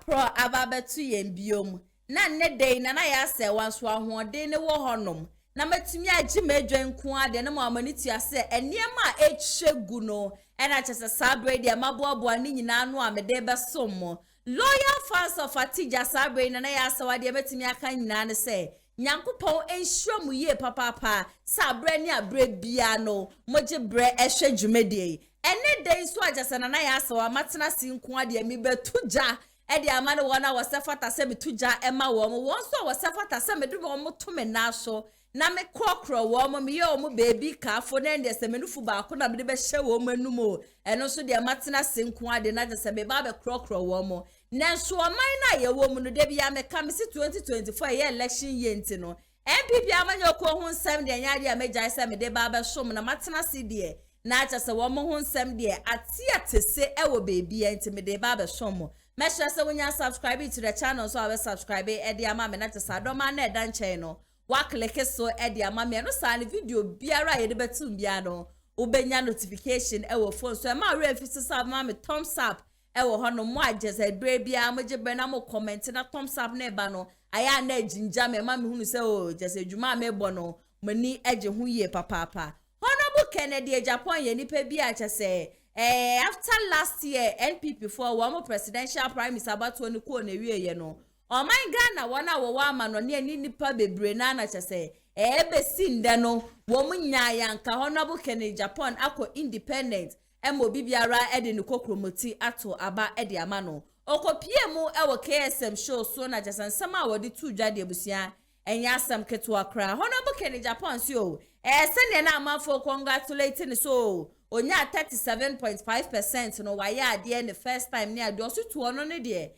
kro ababetu yen biom na ne dey na ya se wanso ahoɔden ne wo honom na matumi agye medwen ko ade na mamani tia se eniema echegu no ena chese sabre de maboaboa ni nyina no amede besom loyal fans of ATTAH sabre na ya sawa de betumi aka nyina ne se nyankopon enhwɛ mu ye papa sabre ni abre bia no moje bre ehwɛ dwumedie ene dey so agese na ya sawa matena sinko ade mi betuja edi amane wona wasefata se betuja ema wo mo won so wasefata se medu mo to me na so na me krokro wo mo me ye o mo baby kafo na ende se menufu ba ko na me de be hye wo mo anum o eno so de matena sinko ade na se be ba be krokro wo mo na so oman na ye wo mo no de bia me ka me si 2024 ye election ye nti no NPP amanyo ko ho nsem de nya de amegya se me de ba be som na matena si de na acha se wo mo ho nsem de atiatese e wo baby nti me de ba be som make sure say when you subscribe to the channel so I will subscribe edi ama me na te sa do ma na edan channel wa click so edi ama me no sa video biara ye de betum bia no ubenya notification e wo phone so e ma re fit sa ma me thumbs up e wo ho no mo agese bre bia mo je bre na mo comment na thumbs up na e ba no aya na jinja me ma me hunu se o jese dwuma me bo no mani age hu ye papa Honorable Kennedy Agyapong ye nipa bi a chese after last year NPP for one presidential prime minister abato ni ko na wiye no o man Ghana wona wo wa ma no ne ni nipa bebre na na chese be sinde no wo munya ya nka Honorable Kennedy Agyapong akọ independent emo bibiara e de ni kokromoti ato aba e de ama no okopie mu e wo KSM show so na chese nsama wo de tu dwade abusia enya asam keto akra Honorable Kennedy Agyapong so sene na amafo congratulating so onya 37.5% no waya ade the first time ne ade oso to ono ne de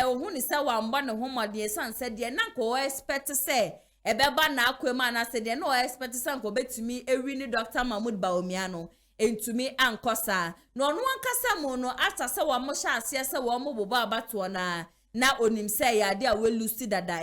ohun ni se wa mba ne homode san se de na ko expect se ebeba na akwema na se de no expect se ko betumi ewi ni Dr. Mahmoud Bawumia no entumi ankosa no ono ankasa mu no ata se wa mo sha ase se wa mo bobo abato na onim se ya ade a we lucy dada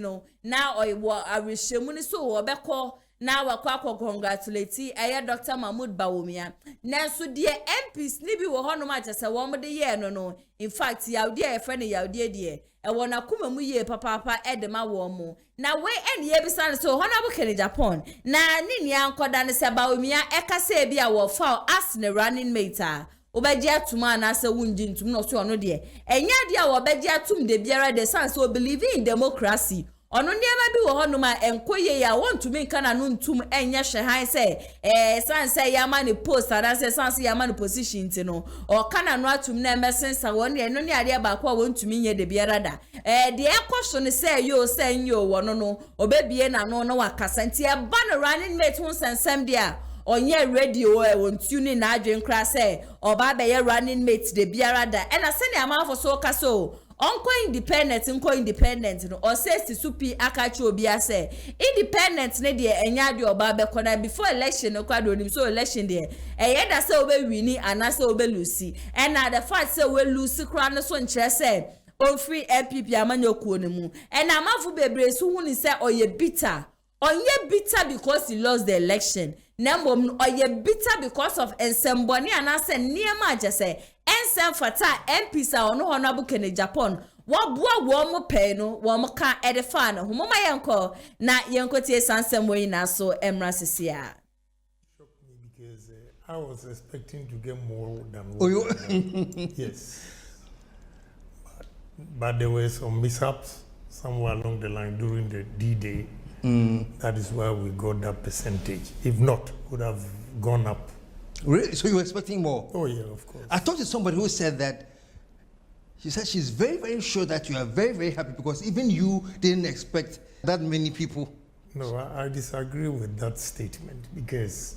no na oyibo arehwemu ni so wo beko na wakwa congratulate Dr. Mahmoud Bawumia na so de MPs ni bi wo hono ma chese wo mo de ye no in fact yawde e friend yawde de e wona kuma mu ye papa edema wo mo na we ene ye bisa so Honorable Kennedy Agyapong na ni ankoda ne se Bawumia e kasa bi a wo fa as ne running mate obeji atum na se wunji ntum no so ono de enya de a wo beji atum de biara de san so believe in democracy ono niema bi wo hono ma enkoye ya want to make kana no ntum enye hwehan se san se ya ma ne post ara se san se ya ma ne position ti no o kana no atum na emesensa won ne no ne ade ba kwa won tumi nye de biara da de ekoso ne se yo se nyo wo no obebie na no no wakasa nti e ba no running mate hun sensem dia onye radio e won tune na adwen kra se oba be ye running mate de biara da e na se ne amafo so kaso onko independent no o say supi akachi obi ase independent ne de enya de oba be kona before election no kwado nim so election de ye da se obe wini anase obe lucy and na the fact say we lucy kra no so nkyere se on free NPP amanyokuo ne mu and amafu bebre so huni se oye bitter onye bitter because he lost the election nambom oye bitter because of ensemboni anase niema agese ensem fata MPs ono Honorable Kennedy Agyapong wabua wo mo pe no wo mo ka edefa no homoma yenko na yenko tie sansem we na so emra sesia. Shocked me because I was expecting to get more than what yes, but there were some mishaps somewhere along the line during the D-Day. That is why we got that percentage. If not, would have gone up. Really? So you were expecting more? Oh yeah, of course. I talked to somebody who said that she said she's very, very sure that you are very, very happy because even you didn't expect that many people. No, I disagree with that statement because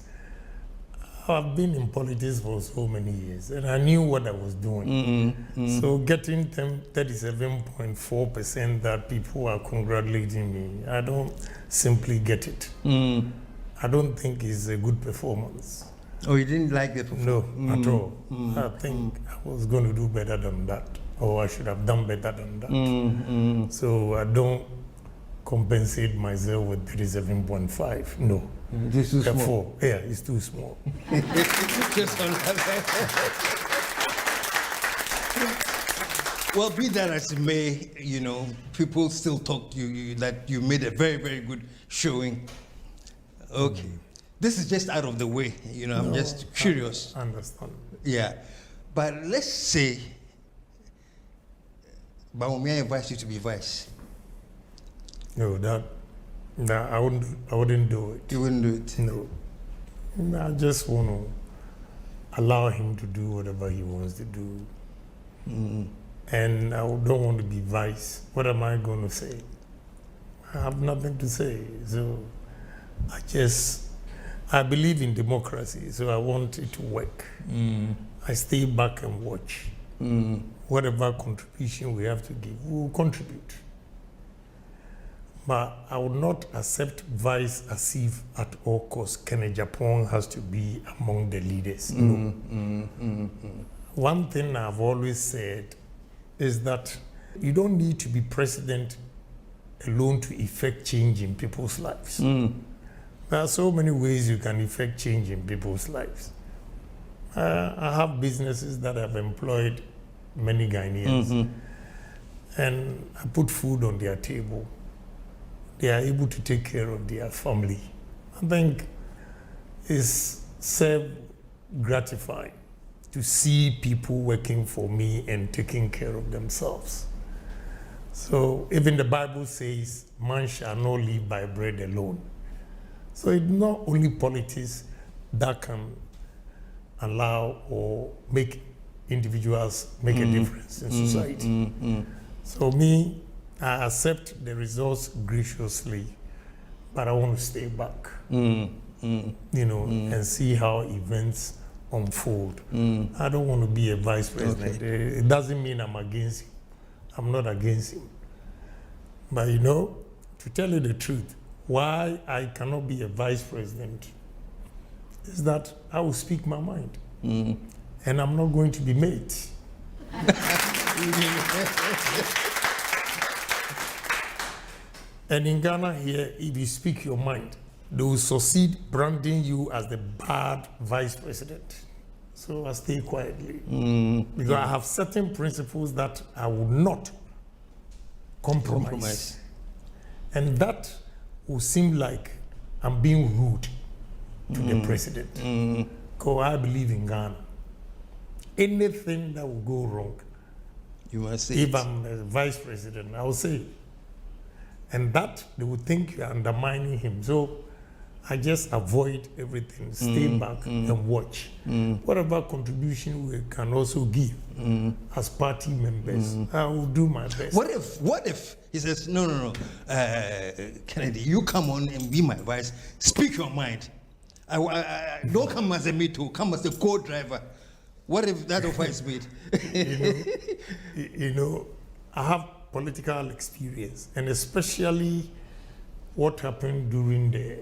I've been in politics for so many years and I knew what I was doing. So getting 37.4% that people are congratulating me, I don't simply get it. I don't think it's a good performance. Oh, you didn't like the performance? No, at all. I think I was going to do better than that, or I should have done better than that. So I don't compensate myself with 37.5. No. This is small. Yeah, it's too small. Well, be that as it may, you know, people still talk to you that you made a very, very good showing. Okay. This is just out of the way, you know, I'm just curious. I understand. Yeah. But let's say, Baumia advise you to be vice. No, that I wouldn't do it. You wouldn't do it? No. I just want to allow him to do whatever he wants to do. And I don't want to be vice. What am I going to say? I have nothing to say. So I believe in democracy, so I want it to work. I stay back and watch. Whatever contribution we have to give, we will contribute. But I will not accept vice as if at all costs Agyapong has to be among the leaders. No. One thing I've always said is that you don't need to be president alone to effect change in people's lives. There are so many ways you can effect change in people's lives. I have businesses that have employed many Ghanaians, and I put food on their table. They are able to take care of their family. I think it's self-gratifying to see people working for me and taking care of themselves. So even the Bible says, man shall not live by bread alone. So it's not only politics that can allow or make individuals make a difference in society. So me, I accept the results graciously, but I want to stay back, you know, and see how events unfold. I don't want to be a vice president. Okay. It doesn't mean I'm against him. I'm not against him. But you know, to tell you the truth, why I cannot be a vice president is that I will speak my mind. And I'm not going to be made. And in Ghana here, if you speak your mind, they will succeed branding you as the bad vice president. So I stay quietly. Because I have certain principles that I will not compromise. And that will seem like I'm being rude to the president. Because I believe in Ghana. Anything that will go wrong, you must say if I'm a vice president, I will say it. And that they would think you're undermining him. So I just avoid everything, stay back and watch. Whatever contribution we can also give as party members, I will do my best. What if he says, no, Kennedy, you come on and be my vice, speak your mind. I don't come as a me too, come as a co-driver. What if that offer is made? you know, I have political experience, and especially what happened during the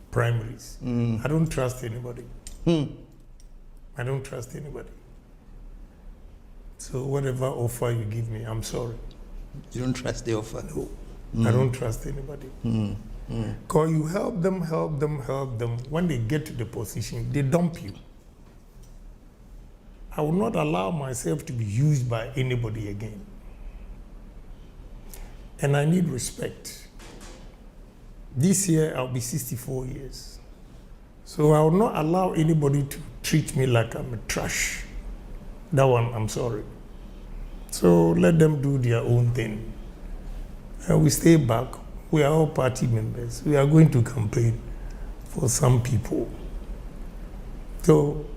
primaries. I don't trust anybody. I don't trust anybody. So whatever offer you give me, I'm sorry. You don't trust the offer? No. I don't trust anybody. Because you help them. When they get to the position, they dump you. I will not allow myself to be used by anybody again. And I need respect. This year, I'll be 64 years. So I will not allow anybody to treat me like I'm a trash. That one, I'm sorry. So let them do their own thing. And we stay back. We are all party members. We are going to campaign for some people. So,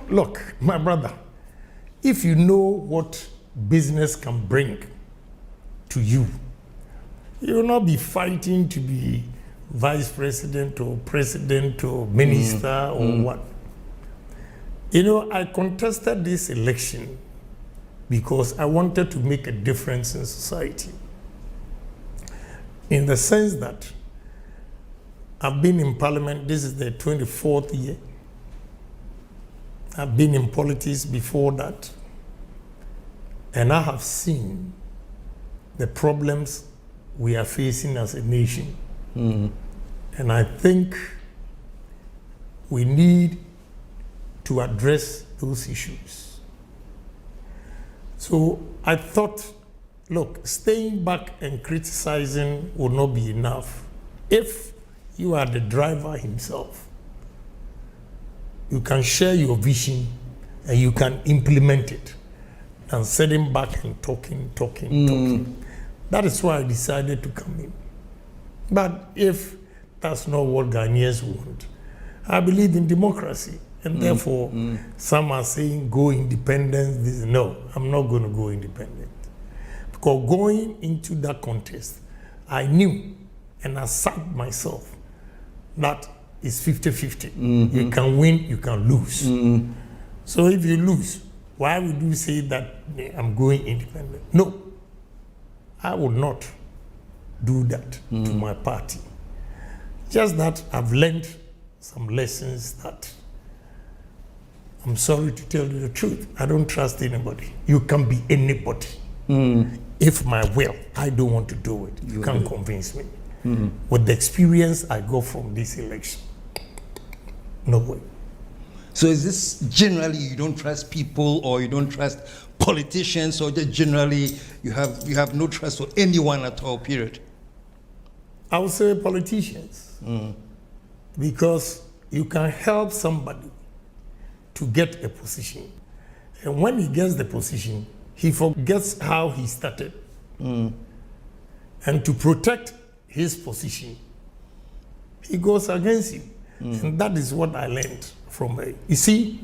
look, my brother, if you know what business can bring to you, you will not be fighting to be vice president or president or minister or what. You know, I contested this election because I wanted to make a difference in society. In the sense that I've been in parliament, this is the 24th year. I've been in politics before that. And I have seen the problems we are facing as a nation. And I think we need to address those issues. So I thought, look, staying back and criticizing will not be enough. If you are the driver himself, you can share your vision and you can implement it, and sitting back and talking. That is why I decided to come in. But if that's not what Ghanaians want, I believe in democracy. And therefore, some are saying go independent. No, I'm not going to go independent. Because going into that contest, I knew and I said myself that it's 50-50. You can win, you can lose. So if you lose, why would you say that I'm going independent? No, I would not do that to my party. Just that I've learned some lessons that I'm sorry to tell you the truth. I don't trust anybody. You can be anybody. If my will, I don't want to do it. You can't convince me. With the experience I got from this election, no way. So is this generally you don't trust people, or you don't trust politicians, or just generally you have no trust for anyone at all, period? I would say politicians. Because you can help somebody to get a position. And when he gets the position, he forgets how he started. And to protect his position, he goes against you. And that is what I learned from her. You see,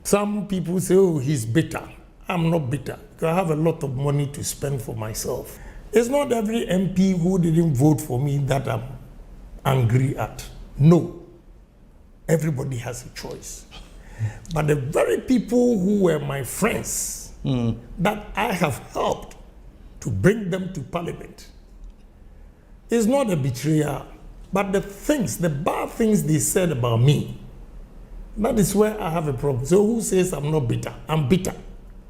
some people say, oh, he's bitter. I'm not bitter, because I have a lot of money to spend for myself. It's not every MP who didn't vote for me that I'm angry at. No. Everybody has a choice. But the very people who were my friends that I have helped to bring them to parliament is not a betrayal, but the bad things they said about me, that is where I have a problem. So who says I'm not bitter? I'm bitter.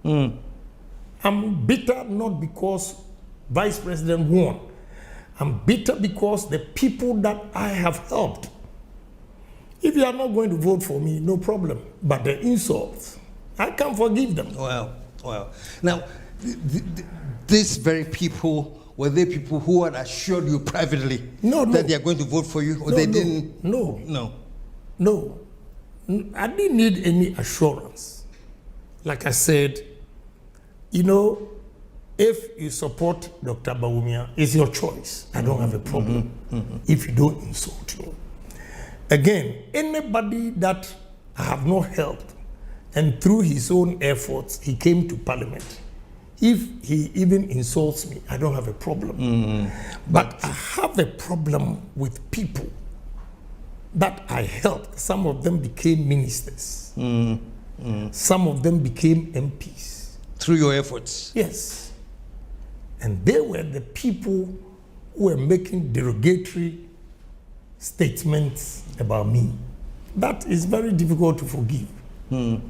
I'm bitter not because Vice President won. I'm bitter because the people that I have helped. If you are not going to vote for me, no problem. But the insults, I can't forgive them. Wow. Now, these very people, were they people who had assured you privately that they are going to vote for you, or they didn't? No. I didn't need any assurance. Like I said, if you support Dr. Bawumia, it's your choice. I don't have a problem if you don't insult me. Again, anybody that I have not helped, and through his own efforts, he came to parliament, if he even insults me, I don't have a problem. But I have a problem with people that I helped. Some of them became ministers. Some of them became MPs. Through your efforts? Yes. And they were the people who were making derogatory statements about me. That is very difficult to forgive. And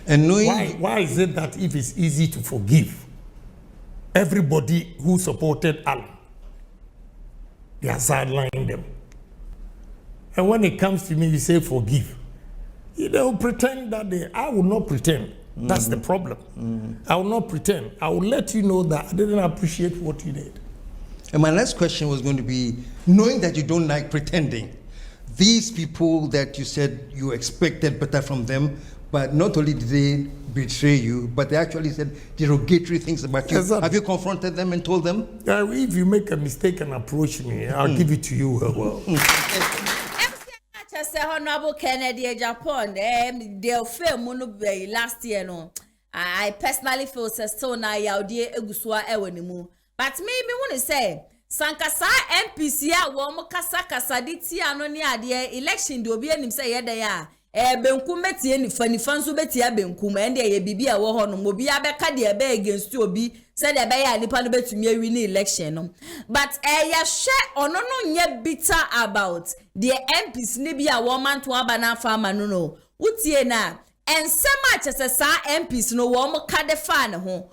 knowing why is it that if it's easy to forgive everybody who supported Alan, they are sidelining them? And when it comes to me, you say forgive. They will pretend that I will not pretend. That's the problem. I will not pretend. I will let you know that I didn't appreciate what you did. And my last question was going to be, knowing that you don't like pretending, these people that you said you expected better from them, but not only did they betray you, but they actually said derogatory things about you. Exactly. Have you confronted them and told them? If you make a mistake and approach me, I'll give it to you well. Honorable Kennedy Agyapong, they failed last year. No, I personally feel so now yaudie egusua ewenimu. But maybe when say Sankasa NPC wo kasa diti ano ni ade election de obi anim say yeda ya benkum betie ni fanifa nso betie benkum ende ye bibia wo ho no obi abeka de ebe against obi say de be ya nipa no betumi awi ni election no. But ya share ono no nye bitter about the MPs ni bia wo manto aba na fa ma no utie na ensema chese sa MPs no wo ka de fa ne ho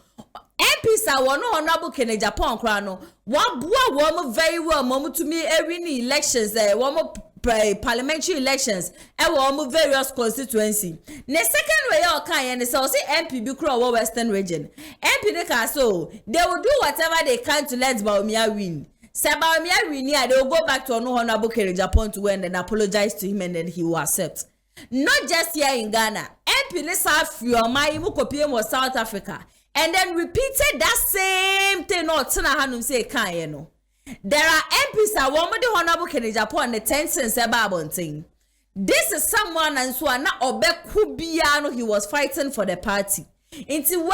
MPs are one honorable Agyapong kra no wa bua wo very well mom to me every elections one parliamentary elections e various constituency. The second way you can say NPP crow Western region. NPP they will do whatever they can to let Baumia win. Sabamia win, they will go back to Honorable Agyapong to win and apologize to him, and then he will accept. Not just here in Ghana. NPP South was South Africa, and then repeated that same thing. There are MPs that want the Honorable Agyapong the 10 cents about thing. This is someone and so na Obekubiano he was fighting for the party. Inti when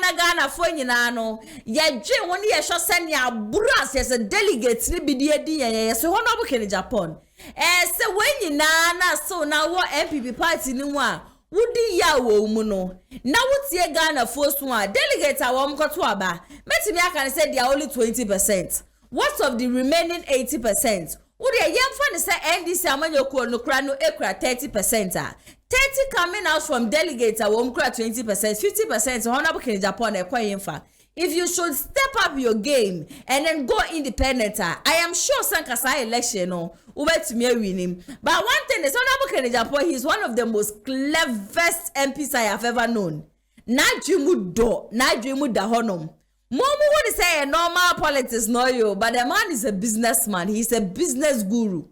na Ghana for nyina ya dwe woni ye hwe send ya bras as a delegate ni bidie ye so Honorable Agyapong se when nyina na so na wo MPP party ni mu a wudi ya wo mu no na wotie Ghana for so a delegate a wo mkoto aba metimi aka say they are only 20%. What of the remaining 80%? Would you yam say NDC amanyoku onukra no ekra 30%? 30 coming out from delegates a won't 20%, 50% Honorable Agyapong ekwa. If you should step up your game and then go independent, I am sure Sankasa election no ube to me win him. But one thing is Honorable Agyapong, he's one of the most cleverest MPs I have ever known. Na dreamu da honum. Momu would say normal politics no you, but the man is a businessman. He's a business guru.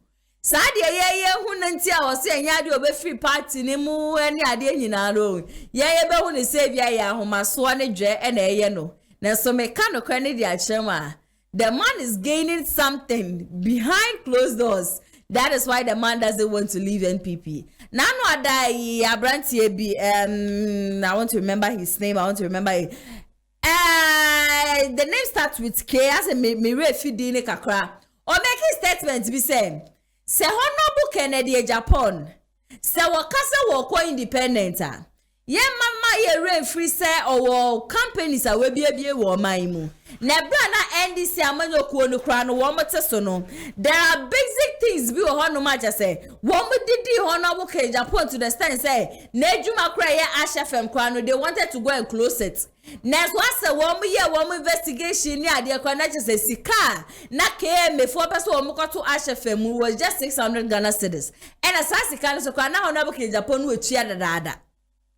Sadia ye hunanti a was saying yadi obe free party ni mu any ade nyina ro. Ye be hu ni say bia ya homaso ne dwe e na ye no. Na so me ka no kwa ne dia chema. The man is gaining something behind closed doors. That is why the man doesn't want to leave NPP. Nano adai Abrantie bi I want to remember his name. I want to remember it. The name starts with K as a me refidine kakra. Or making statement be saying, se Honorable Agyapong, se wakasa wako independent. Ye mama ye rain free say or companies are webie wo maimu. Nebra na NDC amanyoku onukra no wo moteso no. There are basic things bi wo no ma say. Wo mo didi Honorable Agyapong to the stand say, na edwuma kra ye ATTAH kra no they wanted to go and close it. Next was a woman investigation near the Equanatus Sika. Na came before person or Mokoto ATTAH was just 600 Ghana cedis. And as I can so can now never Agyapong with cheer the dada.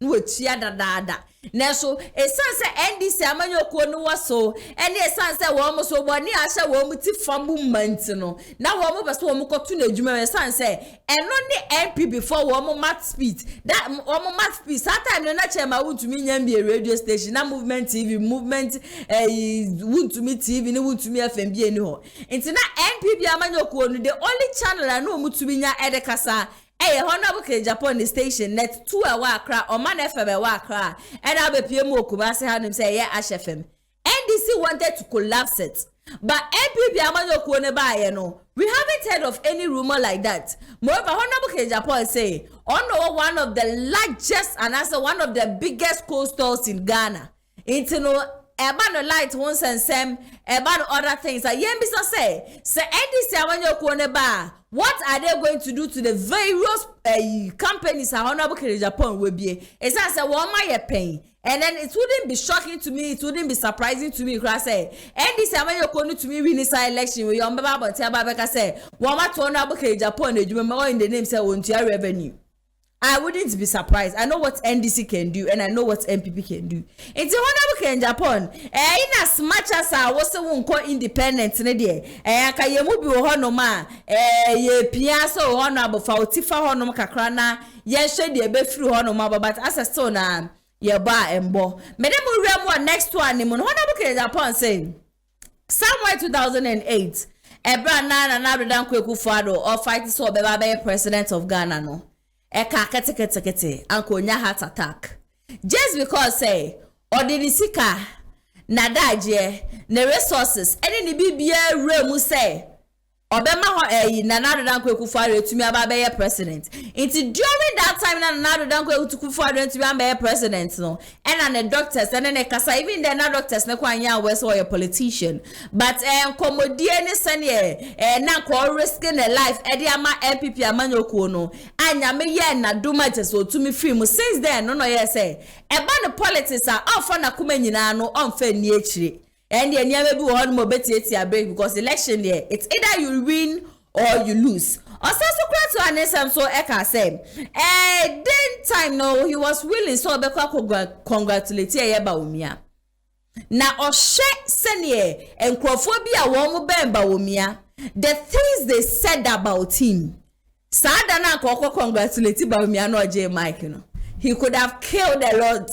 Now so a son say NDC amanyoku no waso and a son say woman so boni ATTAH woman from movement no. Now woman was woman to the Juma son say and only NP before woman mat speed. That woman mat speed. Sometimes no na chema want to me be a radio station, na movement TV, movement want to me TV, no want to me FMB anyhow. Into na NP amanyoku no the only channel I know to be nya edekasa. Hey, Honorable Agyapong the station net 2 hour cra or man FM wakra and I'll be PMO Kumasi had him say yeah ATTAH. NDC wanted to collapse it. But NPP amanyoku ne ba ye no. We haven't heard of any rumor like that. Moreover, Honorable Agyapong say one of the largest and also one of the biggest coastals in Ghana. Into no Ebano light once and some about other things. I yembisa say NDC amanyoku ne ba. What are they going to do to the various companies Honorable Agyapong will be? It's as a woman pain. And then it wouldn't be shocking to me, it wouldn't be surprising to me if I say, and this Amanyoku to me win this election with your Baba but Tabaka say, Wama to Honorable Agyapong, you remember in the name say won't your revenue. I wouldn't be surprised. I know what NDC can do and I know what NPP can do. It's Honorable Agyapong. In as much as I was a one call independent, Kayemu be honoma, ye piaso honorable for Tifa honoma kakrana, yes, shed ye be through honoma, but as a stone, ye bar and bo. Madame Uriam next one, Honorable Agyapong saying, somewhere 2008, Ebra Nana and Adan Kwekufado or fighting so be president of Ghana no. Eka kete anko nya heart attack just because say odinisika nadaje ne resources ene ni bibia remu say obema ho Nana Adan Kwekufado etumi aba be president into during that time Nana Adan Kwekufado etumi aba be president no and the doctors and the kasa even the doctors ne kwanya we so a politician but komodie ne sene na ko risking the life e dey ama NPP amanyoku no anya me ye na duma je so tumi film since then no yes say e ba no politics a offer na kuma nyina no onfa ni akire. And the never be one more better break because election there it's either you win or you lose. Also also an SM so Eka say, then time no, he was willing so Beko congratulate ye ba umia. Na Oshe Senye and Crophobia womu bemba umia. The things they said about him. Sadana koko congratulate ba umia no J Mike, you know. He could have killed a lot.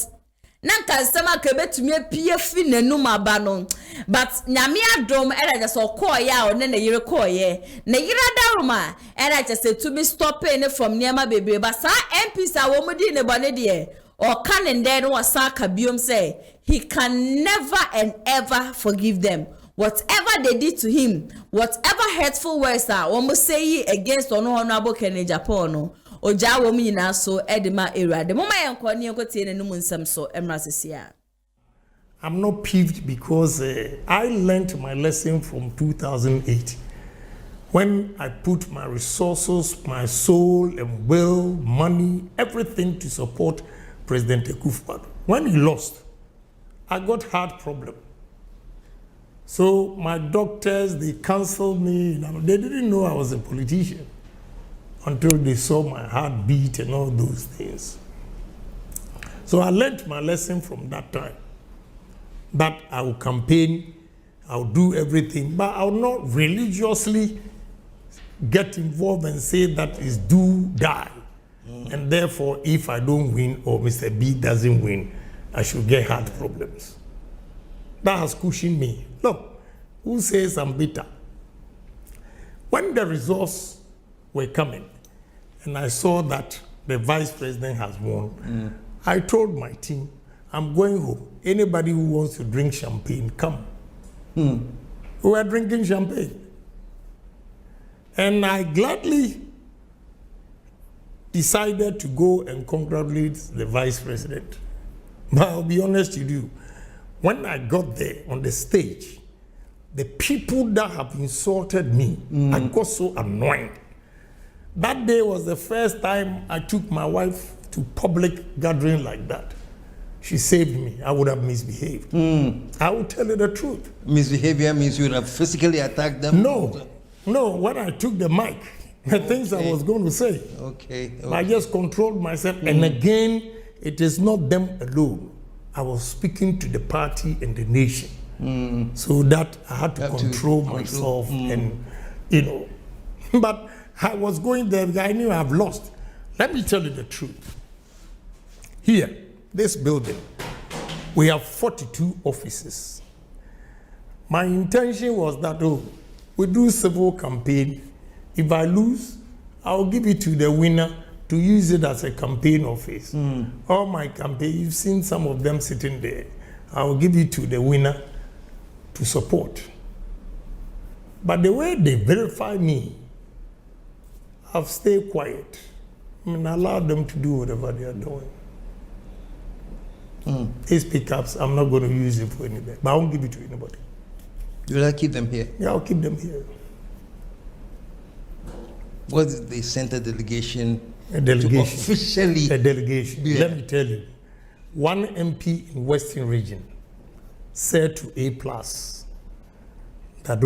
Nanka sama kebe to me PF in the numa banon. But Namia drum and I just saw call ya or then a year call ye. Negira daruma and I just said to me stop paying from near my baby. But sa MPs are woman in the bonnet or can and then what Saka Bium say. He can never and ever forgive them. Whatever they did to him, whatever hurtful words are, almost say against honorable Kenny Japan. Oja wo mi na so edema area de mama yanko ni yanko tie nenu nsam so emra sesia. I'm not peeved because I learned my lesson from 2008 when I put my resources, my soul and will, money, everything to support President Akufo-Addo. When he lost, I got heart problem. So my doctors, they counseled me. They didn't know I was a politician until they saw my heartbeat and all those things. So I learned my lesson from that time. That I will campaign, I'll do everything, but I'll not religiously get involved and say that is do, die. And therefore, if I don't win or Mr. B doesn't win, I should get heart problems. That has cushioned me. Look, who says I'm bitter? When the results were coming, and I saw that the vice president has won, I told my team, I'm going home. Anybody who wants to drink champagne, come. We were drinking champagne. And I gladly decided to go and congratulate the vice president. But I'll be honest with you, when I got there on the stage, the people that have insulted me, I got so annoyed. That day was the first time I took my wife to public gathering like that. She saved me. I would have misbehaved. I will tell you the truth. Misbehavior means you would have physically attacked them? No. When I took the mic, the things I was going to say. Okay. I just controlled myself. And again, it is not them alone. I was speaking to the party and the nation. So that I had to control myself and, But I was going there because I knew I've lost. Let me tell you the truth. Here, this building, we have 42 offices. My intention was that, we do civil campaign. If I lose, I'll give it to the winner to use it as a campaign office. All my campaign, you've seen some of them sitting there. I'll give it to the winner to support. But the way they verify me, I've stayed quiet. I allow them to do whatever they are doing. These pickups, I'm not going to use it for anybody, but I won't give it to anybody. Will I keep them here? Yeah, I'll keep them here. What did they send a delegation? A delegation. To officially. A delegation. Yeah. Let me tell you, one MP in Western Region said to A+ that,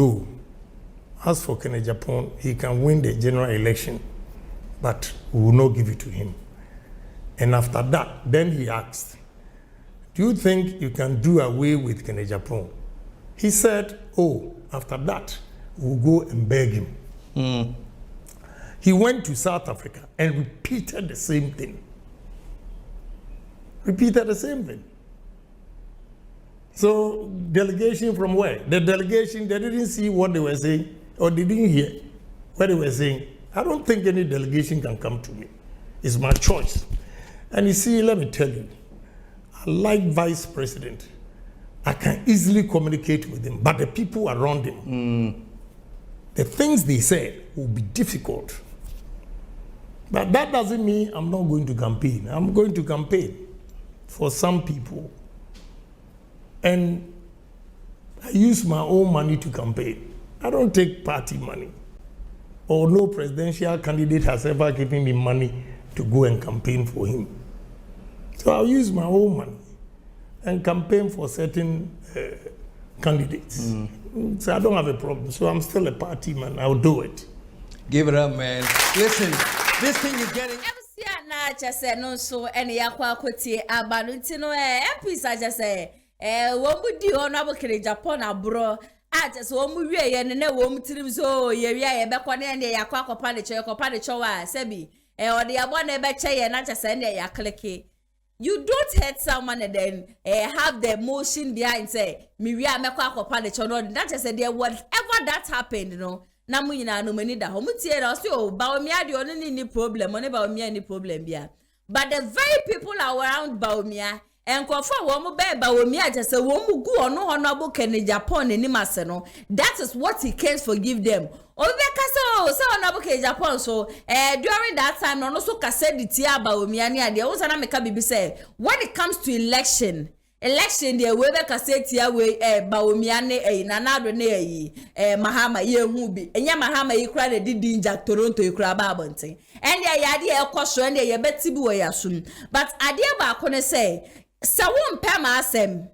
as for Agyapong, he can win the general election, but we will not give it to him. And after that, then he asked, do you think you can do away with Agyapong? He said, after that, we'll go and beg him. He went to South Africa and repeated the same thing. So, delegation from where? The delegation, they didn't see what they were saying, or they didn't hear what they were saying. I don't think any delegation can come to me. It's my choice. And you see, let me tell you, I like vice president. I can easily communicate with him, but the people around him, the things they say will be difficult. But that doesn't mean I'm not going to campaign. I'm going to campaign for some people. And I use my own money to campaign. I don't take party money. Or no presidential candidate has ever given me money to go and campaign for him. So I'll use my own money and campaign for certain candidates. So I don't have a problem. So I'm still a party man. I'll do it. Give it up, man. Listen, this thing is getting. Na just say no so any yakwa kweti abalutino MPs just say wo mu di honorable kere Japan abro just wo mu wie ye ne wo mu tirim so ye wie ye be kwane ne yakwa kopa de cho wa sebi ode abo na be che ye na just say ne yakleke. You don't hurt someone and then have the emotion behind say me wie amekwa kopa de cho no that just say there whatever that happened, you know. Na mu nyina no mani da ho mutie na so ba omi ade ono ni problem oni ba omi any problem bia but the very people around ba omi enkofo wo mu ba omi ajese wo mu gu ono honorable Kennedy Japan ni mase no that is what he can forgive them obi ka so honorable Kennedy Japan so during that time no so ka said it ya ba omi ani ade wo sana meka bibi say when it comes to election the we be kasetia we baomiane nanado ne mahama ye hu bi enya mahama yi kra de dinja Toronto yi kra ba abonten and ya yade e koso and ye beti bi we yasun but ade ba ko ne say se wo mpa ma asem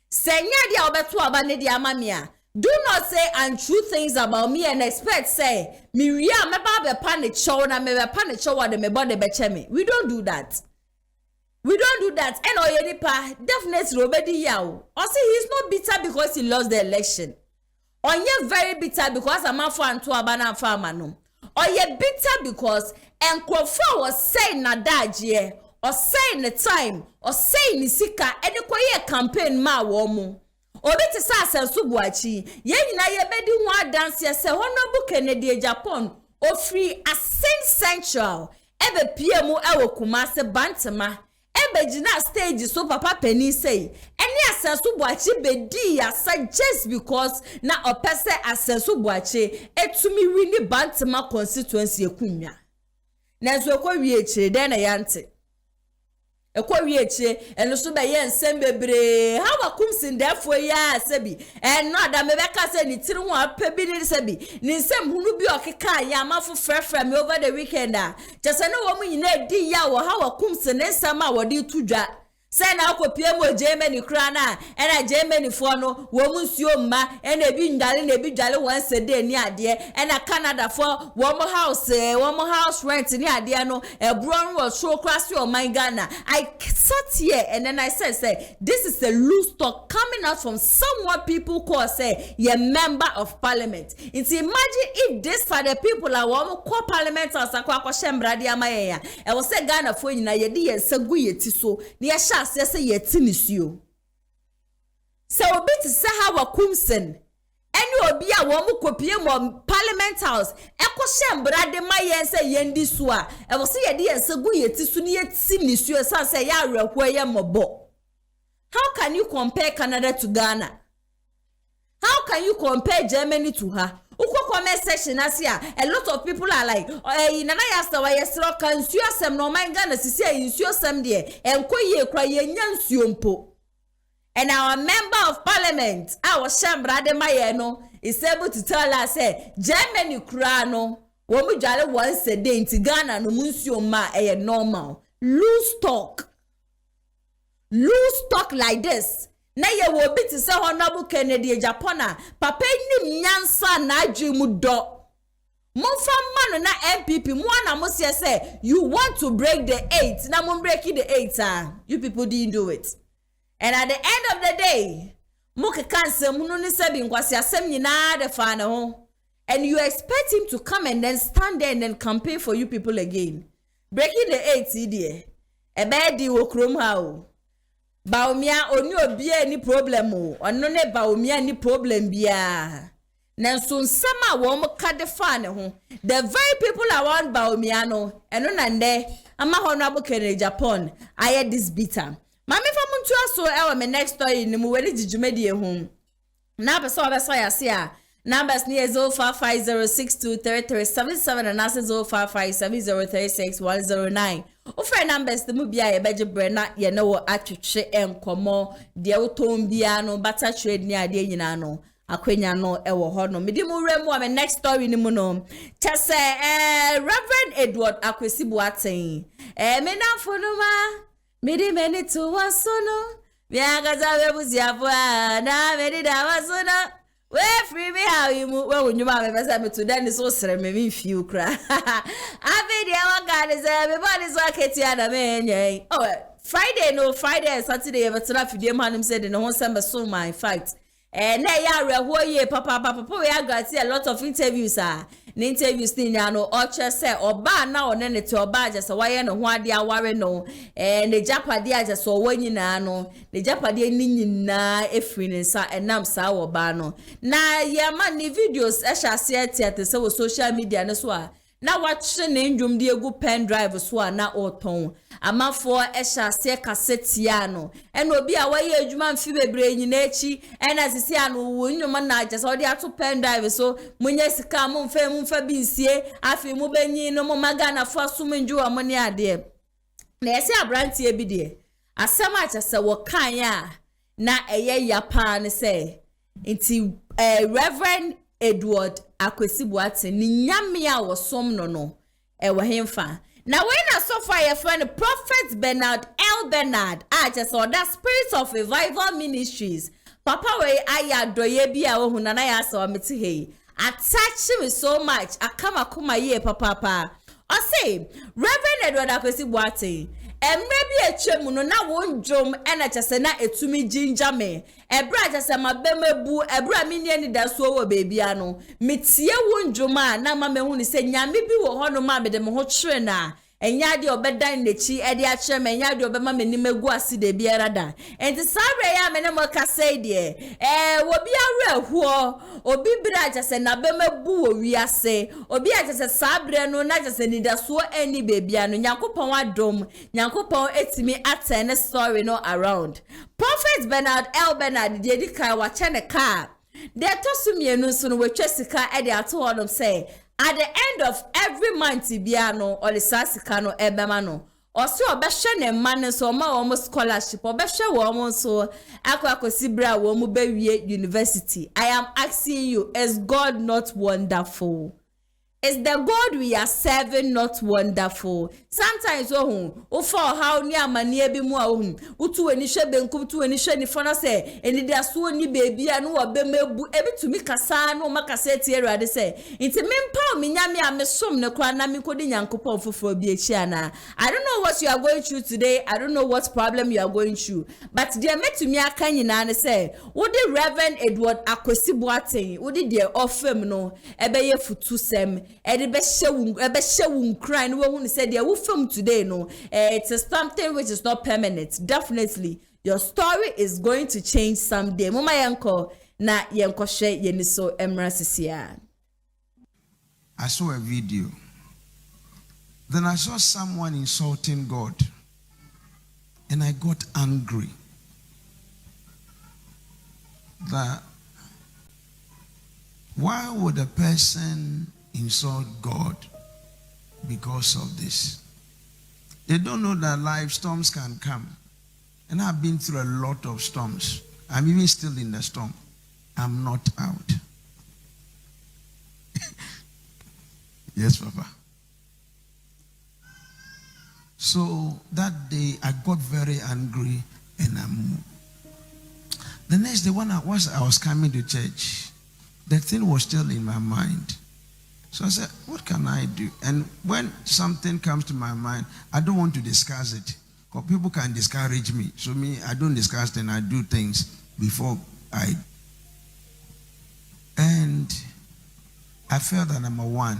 se nya de obeto aba ne de amamia do not say untrue things about me and expect say me wi ameba be pa ne chow na me be pa ne chow de me body be che me. We don't do that. We don't do that. And Oyenipa definitely obedi yawo. Also, he's not bitter because he lost the election. Onye very bitter because amafo anto abana farmer no. Oye bitter because enkrofo was saying nadaje, or saying the time, or saying ni sika ene koye campaign ma wo mu. Obi te sa asenso buachi. Ye nyina ye bedi ho Adansie se honorable Kennedy Japan ofri Ascent Central ebe PM ewo Kumasi Bantama. Ebejina stage so papa penny say any asenso buachi bedi asa just because na opese asenso buachi etumi wini Bantama constituency ekunwa na so ekwa wie chire den na yante ekwa wie chire eno so be ye nsem bebre ha wakum sindafo ya sabi no adam be ka say ni tiri ho apabi ni sabi ni nsem hunu bi okeka ya amafo frefre me over the weekend just na wo mu nyina di ya wo ha wakum sinsem a wodi tudwa say na akopie mo Germany kra na na Germany fo no wo mu nsuo mma na ebi ndale na ebi dwale once day ni ade na Canada fo wo mo house rent ni ade no ebro no so krasi o my Ghana. I sat here and then I said say this is a loose talk coming out from someone people call say ye member of parliament. It's imagine if this are the people are wo call parliament as akwa shembra de amaye ya e wo say Ghana fo nyina ye di ye sagu ye ti so ni ye sha say yeti nisuo so obi ti say ha wakumsen eni obi a wo mu kopie mo parliament house ekwo shembra de maye say yendi so a e wo say ye de sagu yeti so ni yeti nisuo say ya awrako ye mobo. How can you compare Canada to Ghana? How can you compare Germany to her? Uko comment section asia a lot of people are like nana yasta wa yesro kan nsuo asem no man Ghana sisi nsuo asem de enko ye kra ye nya nsuo mpo. And our member of parliament our shambra de maye no is able to tell us say Germany kra no wo mu dwale once a day in Ghana no nsuo ma e normal. Loose talk like this. Na ye wo bi ti se honorable Kennedy Japan papa nim nyansa na adwe mu do monfa mano na NPP mo na mo say you want to break the 8 na mo break the 8 you people didn't do it. And at the end of the day mo ke cancel mu no ni se bi nkwasi asem nyina de fa na ho and you expect him to come and then stand there and then campaign for you people again. Breaking the 8 there e be di wo krom ha o Baumia oni obia ni problem o ono ne baumia ni problem bia nanso nsama wo mo kade fa ne ho the very people around baumia no eno na nde ama honorable Kennedy Japan aye this bitter mama fa muntu aso e wa me next story ni mu weli jijumedie ho na be so ya se a numbers ni 0550623377 and 0557036109. Offer numbers the mubia ye beje brena ye no wo atwetwe enkomo de otom bia no bata trade ni ade nyina no akwenya no e wo ho no mede mu remu a me next story ni mu no tese Reverend Edward Akwesibu aten me na fonuma mede meni to wasono mi agaza webuziafo na mede da wasono Where free me how you move when you have a to then is also a few cry. I mean, the God is everybody's like it. Oh, Friday and Saturday, but enough for dear man said in the whole summer so my fight. And now you are papa, we are got a lot of interviews. The interviews ni no oche say oba na one ne to oba je so waye no ho ade aware no ne japade aje so wanyina no ne japade ni nyina efiri ne sa enam sa oba no na ye ma ni videos e sha se tiate se wo social media ne so a na watch ne ndwom de egu pen drive so a na oton amafo e sha se cassette ya no ena obi a waye adwuma mfi bebre nyina echi ena sisi anu wo nnwoma na aje so de ato pen drive so munye sika mo mfa bi nsie afi mu benyi no mo magana fo asum ndwo mo ne ade na ese abrantie bi de asem ache se wo kan ya na eye yapa ne se nti Reverend Edward Akwesibuate ni nyame a wosom no wo hemfa na when I saw fire friend Prophet Bernard L. Bernard just saw that Spirit of Revival Ministries papa we aya doye bi a wo na ya so meti hey attach me so much akama kuma ye papa I say Reverend Edward Akwesibuate emre bi etwemu no na wonjom ena chese na etumi ginger me ebra chese mabemebu ebra mini ni da so wo baby ano metie wonjom a na ma mehu ni se nyame bi wo ho no ma me de me ho twere na enya de obedan nechi e de akyere me enya de obema mani megu ase de biara da enti sabre ya me ne mo ka say de wo bi awerhuo obi bra chese na bemebu wo wiase obi a chese sabre no na chese ni da so ani baby ano yakopon adom yakopon etimi atene story no around Prophet Bernard L. Bernard de dika wa chene car de tosumienu so no wetwa sika e de ato hodom say at the end of every month biano or the sasika no ebema no or so obehwe ne man so ma wo scholarship obehwe wo so akwakosibra wo mu bewie university. I am asking you, is God not wonderful? Is the God we are serving not wonderful? Sometimes for how near mania be more utu any shebenkum to any sheni fona say and it so ni baby and no be able to make a son or makaseti here they say into mempa minyami amesom ne kwa na mi kodi nyankopon fofo bi echiana. I don't know what you are going through today. I don't know what problem you are going through, but dear met to me aka nyina ne say wo the Reverend Edward Akwesibuate wo the dear ofem no ebe ye futu sem e be shewu cry no wo say dear wo fam today no it's something which is not permanent. Definitely your story is going to change someday. Mama yanko na yanko hwe yeniso emra sisia. I saw a video. Then I saw someone insulting God. And I got angry. That why would a person insult God because of this? They don't know that life storms can come. And I've been through a lot of storms. I'm even still in the storm. I'm not out. Yes, Papa. So that day I got very angry and I moved. The next day when I was coming to church, the thing was still in my mind. So I said, what can I do? And when something comes to my mind, I don't want to discuss it. Because people can discourage me. So me, I don't discuss it, I do things before I. And I felt that number one,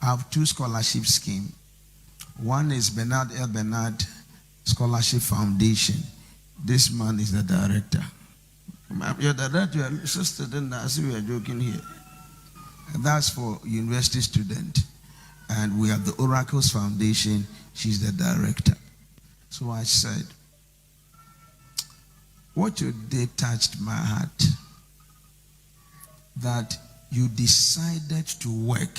I have 2 scholarship schemes. One is Bernard L. Bernard Scholarship Foundation. This man is the director. You're the director, you're sister, then I see we are joking here. That's for university student. And we have the Oracles Foundation. She's the director. So I said, what you did touched my heart. That you decided to work,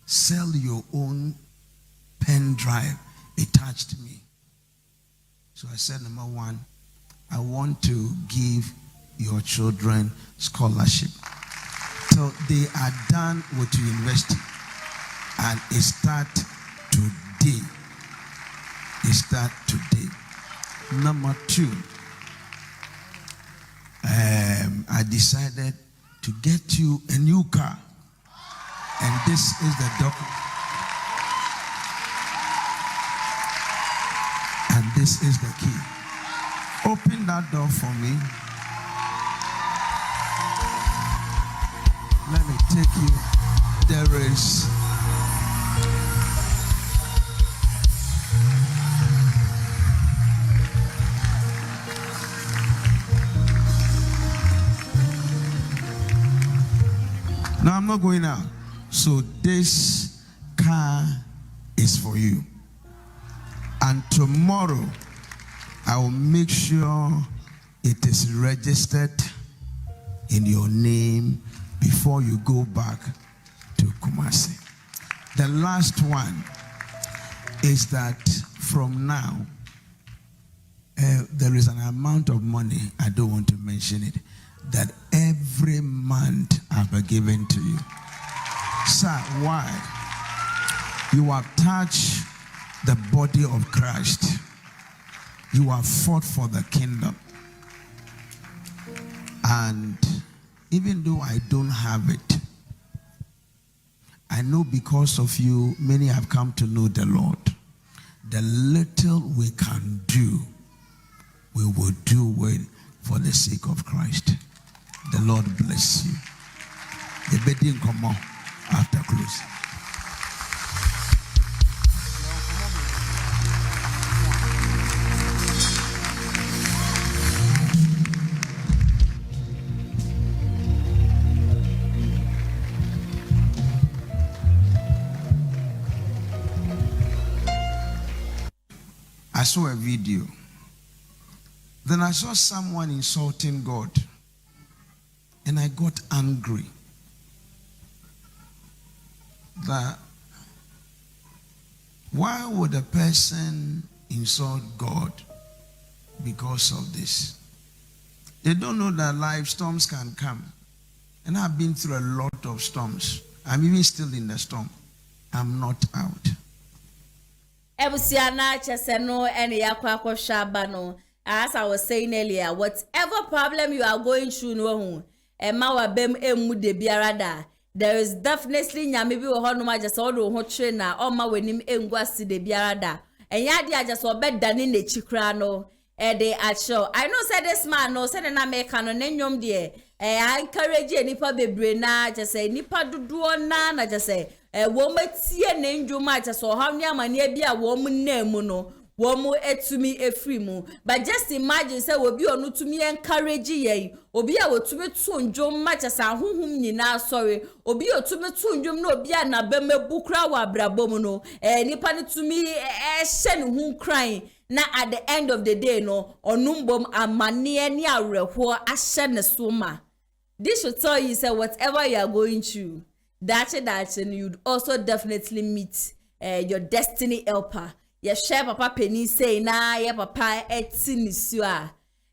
sell your own pen drive. It touched me. So I said, number one, I want to give your children scholarship. So they are done with university. And it starts today. It starts today. Number two, I decided to get you a new car. And this is the document. And this is the key. Open that door for me. Let me take you. There is no, I'm not going out. So this car is for you. And tomorrow, I will make sure it is registered in your name before you go back to Kumasi. The last one is that from now, there is an amount of money, I don't want to mention it, that every month I've been given to you. Sir, why? You have touched the body of Christ. You have fought for the kingdom. And even though I don't have it, I know because of you, many have come to know the Lord. The little we can do, we will do it for the sake of Christ. The Lord bless you. The bedding come on after close. I saw a video. Then I saw someone insulting God. And I got angry. That why would a person insult God because of this? They don't know that life storms can come. And I've been through a lot of storms. I'm even still in the storm. I'm not out. Ebusiana cheseno ene yakwa shaba no. As I was saying earlier, whatever problem you are going through no Emma wa bem emu de biarada. There is definitely nyame bi wo hono ma just all ho trainer o ma wenim engwasi de biarada. Enya dia just obedane na chikra no de acho. I know say this man no say na make no nyom de I encourage nipa bebre na just say nipa dodo na just say wo matie na ndwuma just so ha nya mane bia wo mu na mu no womu etumi efrimu. But just imagine say obi onu tumi encourage ye obi a wotumi tunjom machasa huhum nyina sorry obi otumi tunjom na obi a na bemebu kra wa brabom no nipa ne tumi hye ne hu crying na at the end of the day no onumbom amane ne awerho ahye ne soma. This should tell you say whatever you are going through that you'd also definitely meet your destiny helper. Ye share papa penny say na ye papa etinisua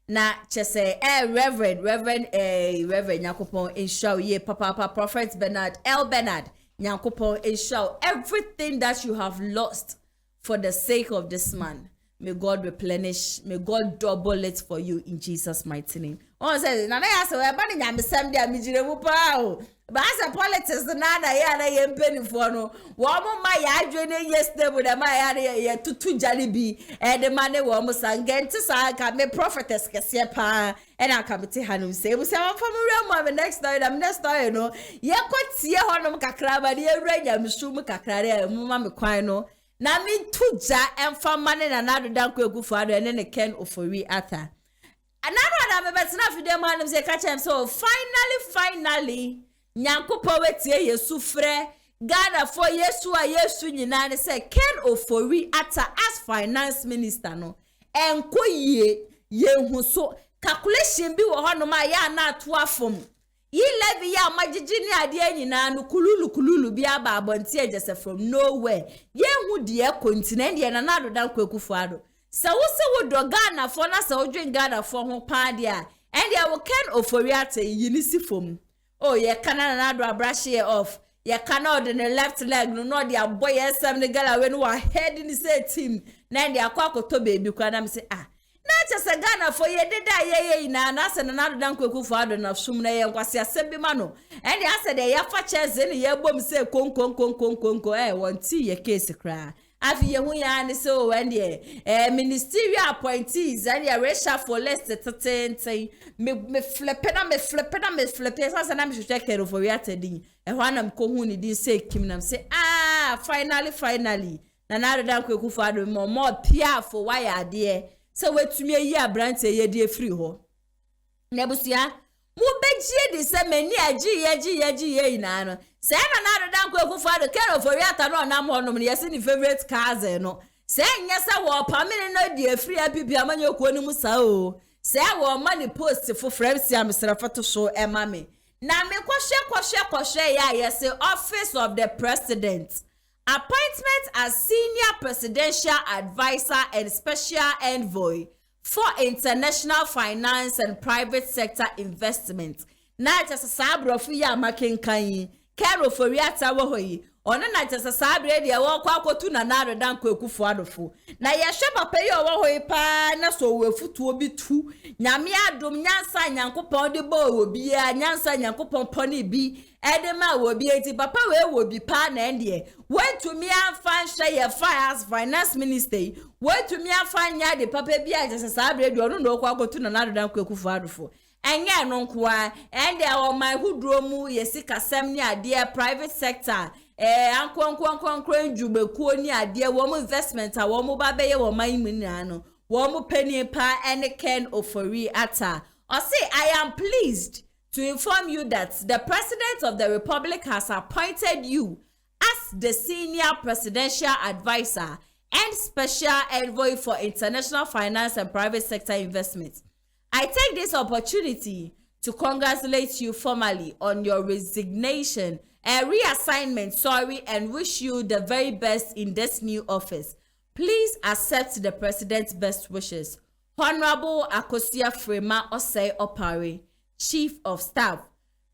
na chese reverend Yakupon inshow ye papa prophet Bernard Yakupon inshow everything that you have lost for the sake of this man. May God replenish, may God double it for you in Jesus' mighty name. On says na ya say we ba nyam sem dia mijiremu pa o. But as a politics na ya yempenifo no wo mo ma ya adwene yesterday the ma ya tutu jalibi the man wo mo sangenti sa ka me prophetess kese pa and I come to hanum say we say from real next story no ye kwatie honom kakra ba de ewra nyamsu mu kakra re mu ma me kwan no na me tuja emfa mane na nado danko egufo ado ene ne Ken OFORI ATTAH. Another one betina fide man say catch him so finally Nyankopo wetie Yesu frɛ Ghana for Yesu nyina ne say Ken OFORI ATTAH as finance minister no enko ye so calculation bi wo hono ma ya na to afom yi levy ya magigi ni ade nyina no kululu bi aba abonti ejese from nowhere ye hu de continent ye na na do dan kwakufo ado se wo se wo do Ghana for na se wo dwen Ghana for ho pa de a and ye wo Ken OFORI ATTAH yini si fom. Oh, ye cannot na do brush here off. Ye cannot in the left leg no dia boy some the girl when we head in the team. Na dia kwa koto baby kwa na me say na chese Ghana for ye deda ye na se na Nana Dankwa Akufo-Addo na sum na ye nkwase asem ma no ene ase de ya fa cheze ne ye bom se konkonkonkonkonko wonti ye case kra afi ye hu ya ne so wende ministerial appointees and ya racial for list tetenten me flippe so na me hwehwe kero for ya tedi ho anam ko hu ni din se kim nam se finally na Nana Dankwa Akufo-Addo mo pia for why ade so wetumi ayi abrante ye de free ho nebusia mu begie de se mani agi ye ina no se na Nana Dankwa Akufo-Addo kero for ya ta no na mo no me yesi ni favorite cars no se nya se wo pamene no de free apipi amanyo ko ni musa o se wo money post for friends am serafato so emame na me kwhye ya yesi office of the president. Appointment as Senior Presidential Advisor and Special Envoy for International Finance and Private Sector Investment. Na just sabro fi ya makenkan kero foriata wo hoyi. Ono na just sabre de wo kwa akotu na Nana Dankwa Akufo-Addo fo. Na ye hwe papa ye wo hoyi pa na so we futuo bi tu. Nyame adom nyansa nyankopon de bo obi a nyansa nyankopon poni bi. Edema will be 80 papa will be pan and ye. Wait to me and find share fires finance minister. Wait to me and find ya the papa be as a sabre, you don't know what go to Nana Dankwa Akufo-Addo for. And ya non kwa, and there are my who dromu, yesika semnia, dear private sector. Uncle Jubekunia, dear woman investment, a woman babe or my minano, woman penny pa and Ken OFORI ATTAH. Or say, I am pleased to inform you that the President of the Republic has appointed you as the Senior Presidential Advisor and Special Envoy for International Finance and Private Sector Investment. I take this opportunity to congratulate you formally on your resignation and reassignment, and wish you the very best in this new office. Please accept the President's best wishes. Honorable Akosua Frema Osei Opare, Chief of Staff,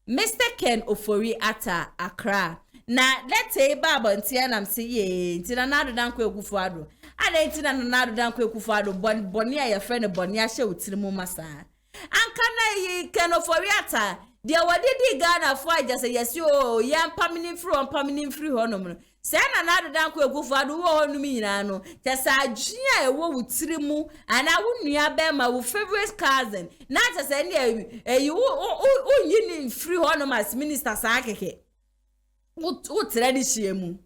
Mr. Ken OFORI ATTAH, Accra. Na let's say Baba ntia nam se ye ntia Nana Dankwa Akufo-Addo. Ada ntia Nana Dankwa Akufo-Addo boni a friend boni a she utirimu masa. Anka na ye Ken OFORI ATTAH. Dia wadidi Ghana for just say yes yo yam permanent free honom. Se Nana Dankwa Akufo-Addo wo honu mi nyina no. Just adwia e wo utirimu ana wo nua be ma wo favorite cousin. Na just say you yini free honom as minister sa keke. Utredi shiemu.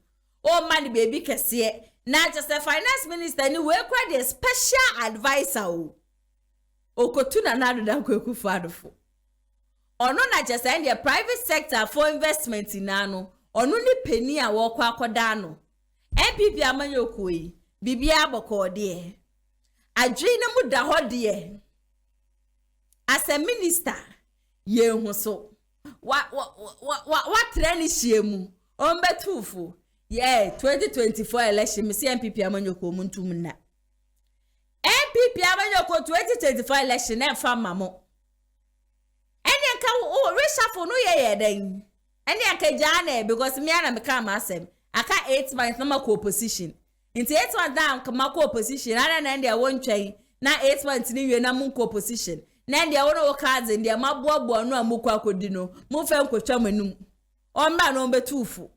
Oh man baby kese. Na just a finance minister ni we kwa the special advisor o. Okotu na Nana Dankwa Akufo-Addo fo. Ono na just in the private sector for investment in ano. Ono ni penny a wo kwa akoda no. NPP amanyoko yi. Bibia boko de. Adwene mu da ho de. As a minister, ye hu so. What trend is shiemu? Ombetufu. Yeah, 2024 election. Me see NPP amanyoko muntum na. NPP amanyoko 2024 election na fa mamo. Eni anka o reshuffle no ye den. Eni anka jana because me ana me come asem. Aka 8 months na mako opposition. Into 8 months down mako opposition. Ana na ndia won twai na 8 months ni wie na munko opposition. Na ndia wono wo cards ndia maboabo no amuko akodi no. Mu fe nkotwa manum. Omba no betufu.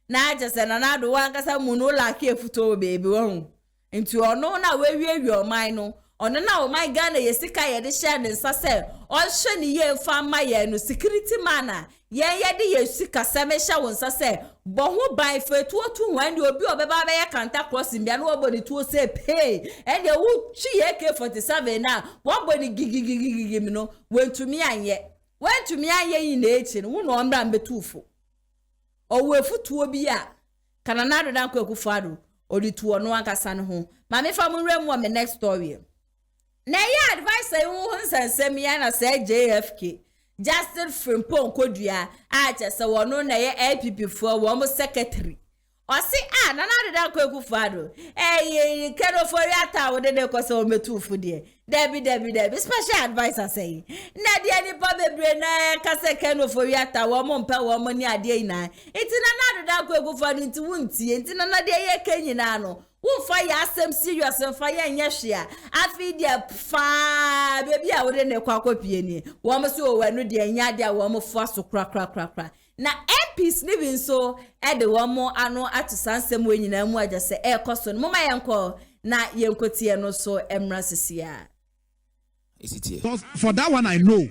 Na ajese na nado wankasa mu no laki efuto baby won. Into ono na we oman no. Ono na oman Ghana yesika ye de share ne nsase. Onhwe ne ye mfa ma ye no security man ye de yesika semesha won nsase. Bo ho ban fetu otu hwan de obi obeba be ye kanta crossing bia no obodi tuo say pay. And the wo chi AK47 na wo bodi gigigigigi mi no wentumi anye. Wentumi anye yi na echi no wo no ombra mbetufo. Owo efutuo bi a kana Nana Dankwa Akufo-Addo odituo no ankasa no ho. Ma me fa mu rem wo me next story. Na ya advice wu nsensem ya na say JFK Justin Frimpong Kodua a chese wono na ye APP fo wo mo secretary o si Nana Dankwa Akufo-Addo Ken OFORI ATTAH wo de ko se o metufu de Debbie special advisor say na de ni pa bebre na ka se Ken OFORI ATTAH wo mo mpa wo mo ni ade ina enti Nana Dankwa Akufo-Addo nti wuntie enti na de ye kenyina no Wonfa ya asem serious mfa ya nya hwea afi dia fa baby a wode ne kwakopie ni wo mo so wanu de nya de a wo mo fo aso kra na MPs ni bi so e de wo mo ano atu sansem we nyina mu aja se e koso no mama yenko na yenkotie no so emra sisia. For that one I know,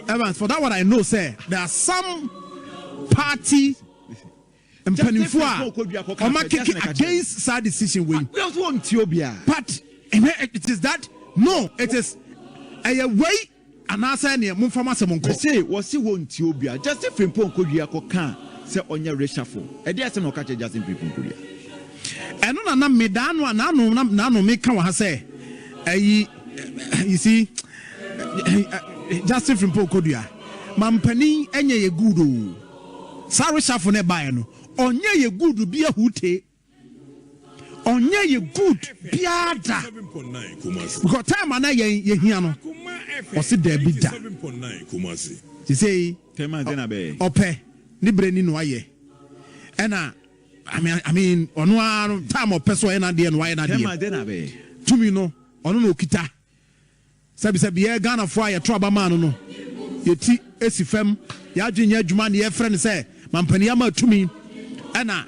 Evans, for that one I know, say there are some party and Penifua against sad decision win. But it is that no, it is a way and answer near Mumfama say was he won't Tobia just if in Ponkodia can say on your reshuffle. A dear son of catch just in Ponkodia. And on me down one nano make come has say you see just from Pokodia Mampani enye ye good sorry shafo ne buy no onye ye good be a hute onye ye good biada because time ana ye hia no o se da bi da 7.9 you say tema dena be ope ni breni no aye ena I mean ono time o peso ena de no aye na de tema dena be tumi no ono no kita sabi ye Ghana fo aye trouble man no ye ti esifem ya adwenya adwuma ne ye friend say mampani ama tumi ana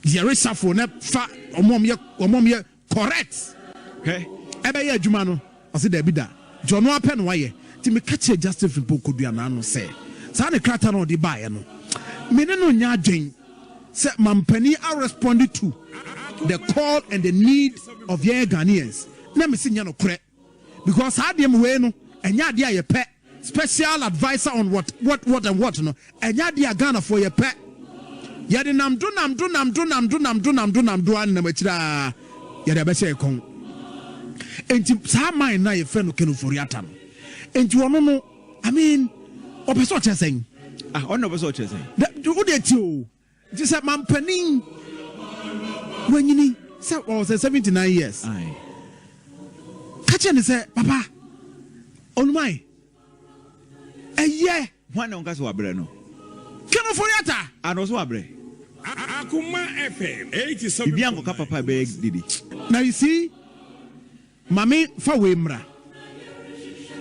ye resafo na fa omom ye correct okay ebe ye adwuma no ase da bi da jono ape no aye ti me catch justice for Pokodua na no say sa ne krata no de bae no me ne no nya adwen say mampani are responding to the call and the need of young Ghanaians na me sinya no kre because how dem we no enya de aye pe special advisor on what no enya de Ghana for ye pe ye de nam do an na machira ye de be say kon enti sa man na ye fe no kenu foriata no enti wono no I mean opeso chesen ono opeso chesen wo de ti o ti say mampanin wanyini say was 79 years aye kache ne say papa onumai eye one on gas wabre no kenu foriata and also wabre Akuma FM 87. Bianco papa be didi. Now you see Mami Fawemra.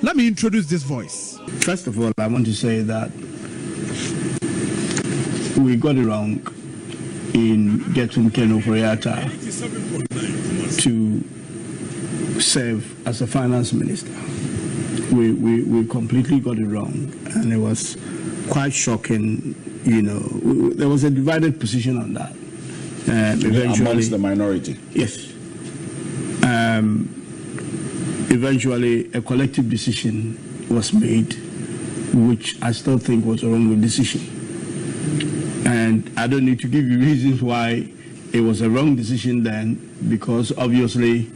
Let me introduce this voice. First of all, I want to say that we got it wrong in getting Ken Oforiatta to serve as a finance minister. We completely got it wrong, and it was quite shocking. You know, there was a divided position on that. Eventually, amongst the minority. Yes. Eventually, a collective decision was made, which I still think was a wrong decision. And I don't need to give you reasons why it was a wrong decision then, because obviously,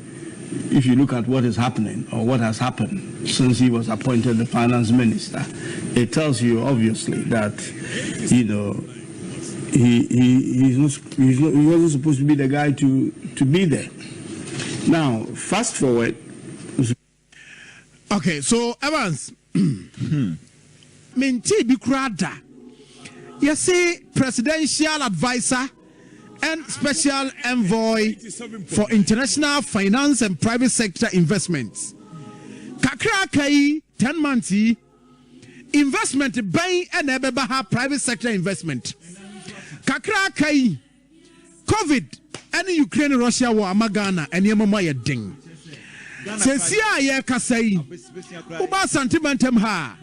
if you look at what is happening or what has happened since he was appointed the finance minister, it tells you obviously that, you know, he wasn't supposed to be the guy to be there. Now, fast forward. Okay, so Evans, Minti Bikrada, you see, presidential advisor and special envoy for international finance and private sector investments. Kakra kai 10 months investment bay and ebebaha private sector investment. Kakra kai COVID and Ukraine Russia war amagana and yemama ding. Sesia ye kasai uba sentimentum ha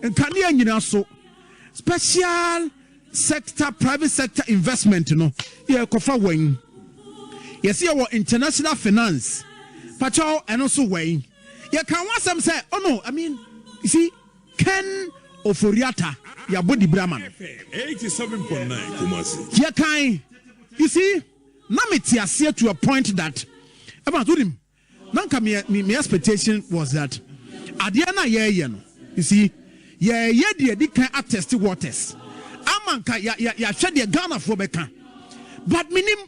and kania nyina so special sector private sector investment no ye kofa wen yes ye wo international finance pacho and also wen ye can want some say oh no I mean you see Ken Oforiatta ya body brahman 87.9 Kumasi ye kan you see na metiasie to a point that about him nanka me expectation was that adiana ye no you see ye de kan attest waters amanka ya hwe de Ghana for beka but minim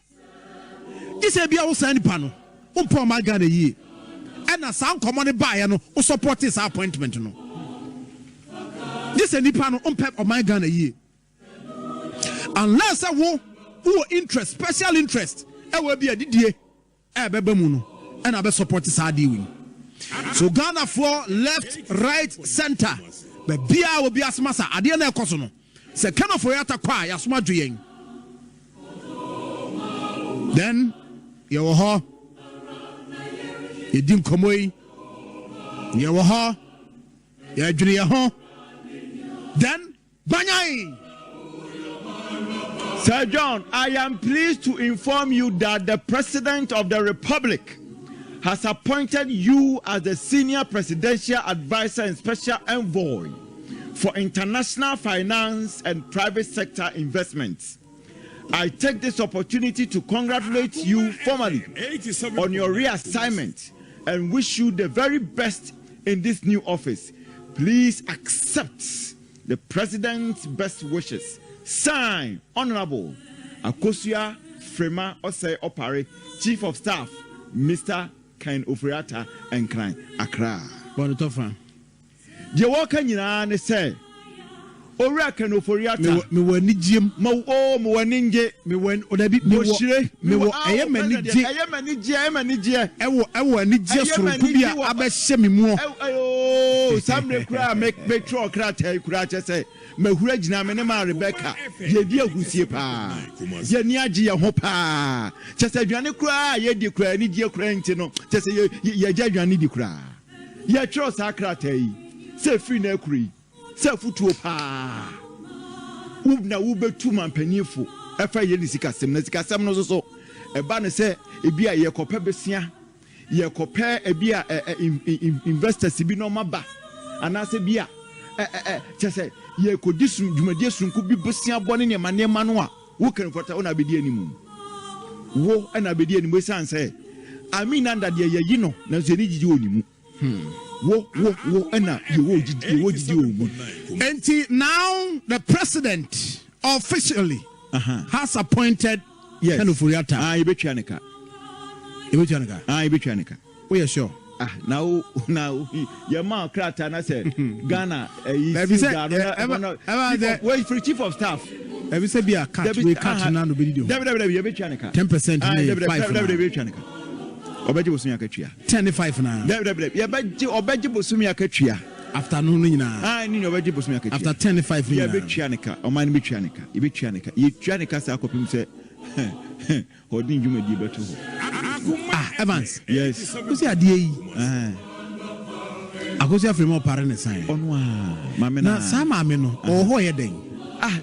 this e bia wo san nipa no umpo ma Ghana yi and na san common buy no wo support this appointment no this e nipa no umpe o ma Ghana yi unless wo interest special interest will be a didie, Bebemuno, and I be support Sadi. So Ghana for left, right, center. But Bia will be as massa, Adiana Kosono. Se Kano for Yata Kwa, Yasma Juying. Then, Yawaha, Yadim Komoi, Yawaha, Yajriaho, then Banyai. Sir John, I am pleased to inform you that the President of the Republic has appointed you as the Senior Presidential Advisor and Special Envoy for International Finance and Private Sector Investments. I take this opportunity to congratulate you formally on your reassignment and wish you the very best in this new office. Please accept the President's best wishes. Sign, Honorable Akosua Frema Osei Opare, Chief of Staff, Mr. Ken Oforiata and Cries, Accra. Bonitofa. The worker in say, Ora Ken Oforiata, me were Nijim, Mo Ninja, me went Odabi, Moshire, me were I am a Nijia, I will Nijia from Kubia, Abashemi Mo. Oh, some cry make troll crater, crater say. Me hurajina me ma Rebecca ye di agusie pa ye ni agi ye ho pa chese aduane kura ye di kura ni di kura nti no chese ye gya aduane di kura ye tro sakrata yi se free na akuri se futuo pa wu na wu betu mampanifo efa ye ni sikasem na sikasem no so e ba ne se e bia ye kope besia ye kope e bia investors bi no maba anase bia chese ye kodisum dwumadie sunku bi besia bone ne manema no a wo kan fota ona bedi animu wo na bedi animu san say amina nda de ye yi no na so ni gigi onimu wo na ye wo gigi omu. And now the president officially has appointed Ken Oforiata. Ibetwaneka Ibetwaneka we are sure. Now, your mouth cracked and I said, Ghana, wait for Chief of Staff. Every say be a cat, we catch none of video. 10%. 10.5 now. Afternoon, I need your vegetable. After 10.5 Evans, yes. Who's the idea? I go see a free more parent sign. Mamma, some amino, or hoya ding.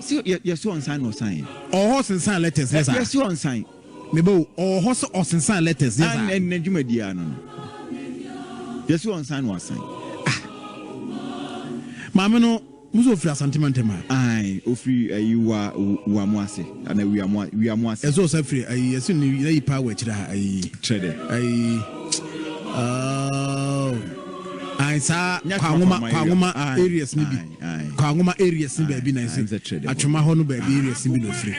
See, yes, one sign or sign. Or horse and sign letters, yes, one sign. Maybe or horse or sign letters, and Jumediano. Yes, one sign was sign. Mamma, Muzo for sentimental. Aye, Ofri, you are Wamwase, and we are Mwase. As also free, I assume you power to the trader. I saw Kwanguma areas, maybe. Kwanguma areas, maybe nice. Achumahono baby areas, maybe free.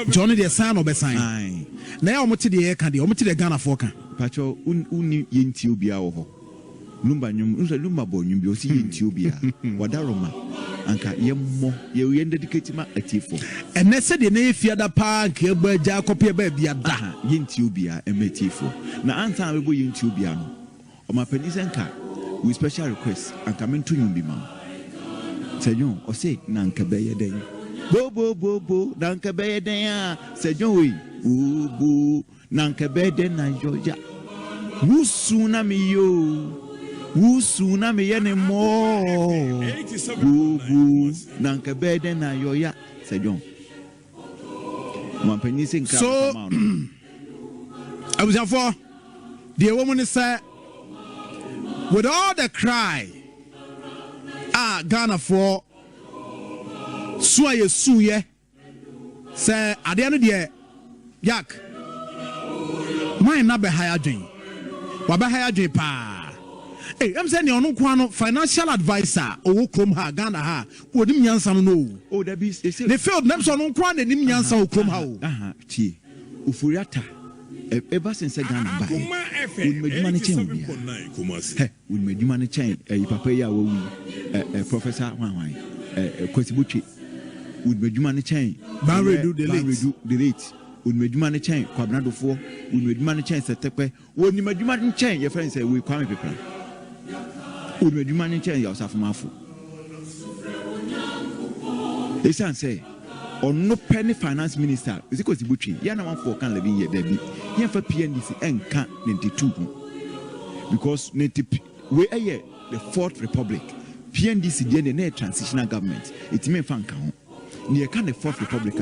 Johnny, the son of a sign. Now, I'm to the air candy, I'm to the Ghana Foka. Pacho, uni yintubia. Lumba lumba bo nyumbi osi yintubia wadaroma anka yemmo ye yendedicate ma atifo ene se de na efia da pa anka egba ja kopia ba bia da yintubia emetifo na ansa bebo yintubia no o mapani senka with special request anka mento nyumbi ma sejon o say na anka be yeden bo na anka be yeden a sejon we bo na anka be den na joja wusuna mi yo Wusuna me yene mo nanka bede na yoya sejon mampani senka so I was for the woman said with all the cry Ghana for suye say at the end of the year yak mine na be higher dream wa be higher dream pa. Hey, I'm saying you no financial advisor or come ha Ghana ha wodim nyansa no. Oh, that be they failed them so no kwan nim nyansa o come ha. Tie. Oforiata. Ever since Ghana ba. We meduma ne chen bia. Hey, we meduma ne chen papa ya wo professor Wanwan. Kwesibuchi. We meduma ne chen. Ban redu the late. unimedwuma ne chen kwabnadofo unimedwuma ne chen setepe unimedwuma ne chen your friend say we kwame pepra unimedwuma ne chen ya osafomafo esan say ono penny finance minister eziko sibutwi ya na manfo kan 11 year dabi yen fa PNDC enka 92 because we are the fourth republic PNDC dey na transitional government it mean fan kan ho near can the fourth republic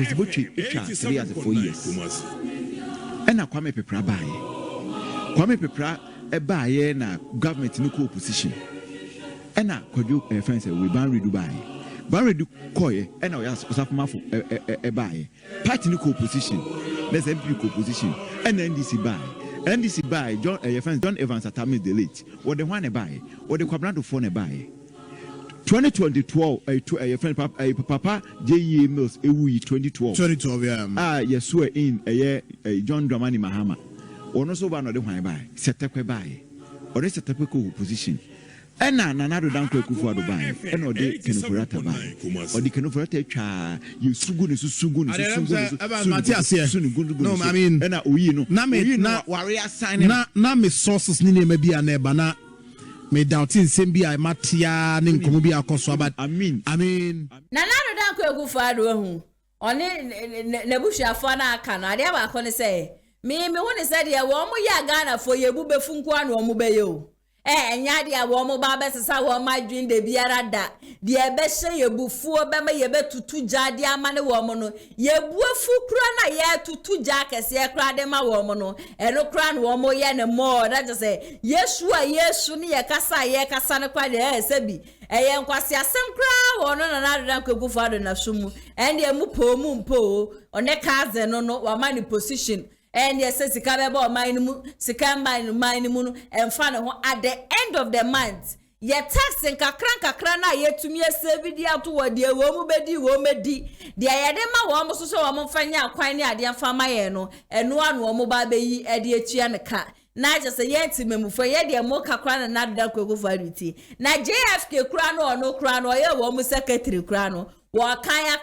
sibutwi etwa 3 years 4 years ena kwame pepra baaye kwame pepra baaye na government no opposition ena kwadwo friends we ban redu baaye ban redu koye ena o yas osafomafo baaye party no opposition let's MPP opposition ena NDC baaye John friends John Evans Atamis the late what the one baaye what the kwabnado for ne baaye 2012 friend papa JE Mills ewu 2012 yeah yes swear in John Dramani Mahama ono so ba no de hwan baaye setekwe baaye or the setekwe opposition ena nanado danko ekufu ado baaye ena ode kenofurata baaye ode kenofurata twa yusugu ne susugu no I mean ena oyi no na ware assign na me sources ni ma bia na eba na me doubting sembi I matia ne nkomo bi akoso about amen nanado danko ekufu ado hu one ne buhwafo na aka na ade ba akọ ne say me woni say de wo mo ya Ghana fo yebu befu nko anu o mo beye o enya de wo mo ba besesa wo ma dwin de biara da de ebe hye yebufuo be ma yebe tutu jade amane wo mo no yebuafu kura na ye tutu ja kese kura de ma wo mo no eno kura no wo mo ye ne mo that just say yesu ne ye kasa ne kwa de sebi eye nkwase asem kura wo no na adodan kwagufu ado na sumu ende mu po mu mpo one kaze no wa mani position and yes sika beba mine mu sika mine mu no emfa ne ho at the end of the month ye tax nkakra na yetumi save di ato wode wo mu bedi wo medi de ayede ma wo mo so wo mo fanya akwan ne ade amfa maye no eno anu wo mo ba beyi ade atua ne ka na je se yenti memufo ye de mo kakra na adodan kwagufu aduti na JFK kura no ono kura no ye wo mu secretary kura no wa kaya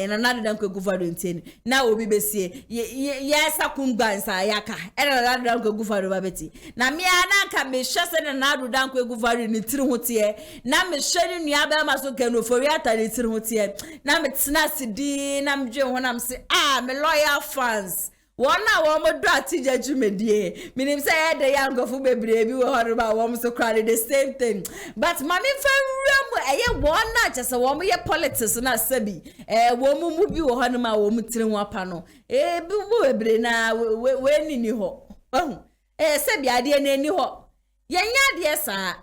na adodan kwagufu aduti na obi besie yes akungbansa yaka era adodan kwagufu adu babeti na me ananka me hwese na adodan kwagufu adu ni tiri hotie na me hwere nua ba ma so kanu ofori ata ni tiri hotie na me tena sidi na me dwe ho na me se me loyal fans Wana womo do atija jumedie. Minim say the young of bebre bi wo hono ba womo so cry the same thing. But mami fa rem eye wona just womo ye politics na sabi. Womo mu bi wo hono ma womo tire ho apa no. Bi bo bebre na we ni ho. Sabi ade na ni ho. Yenya de sa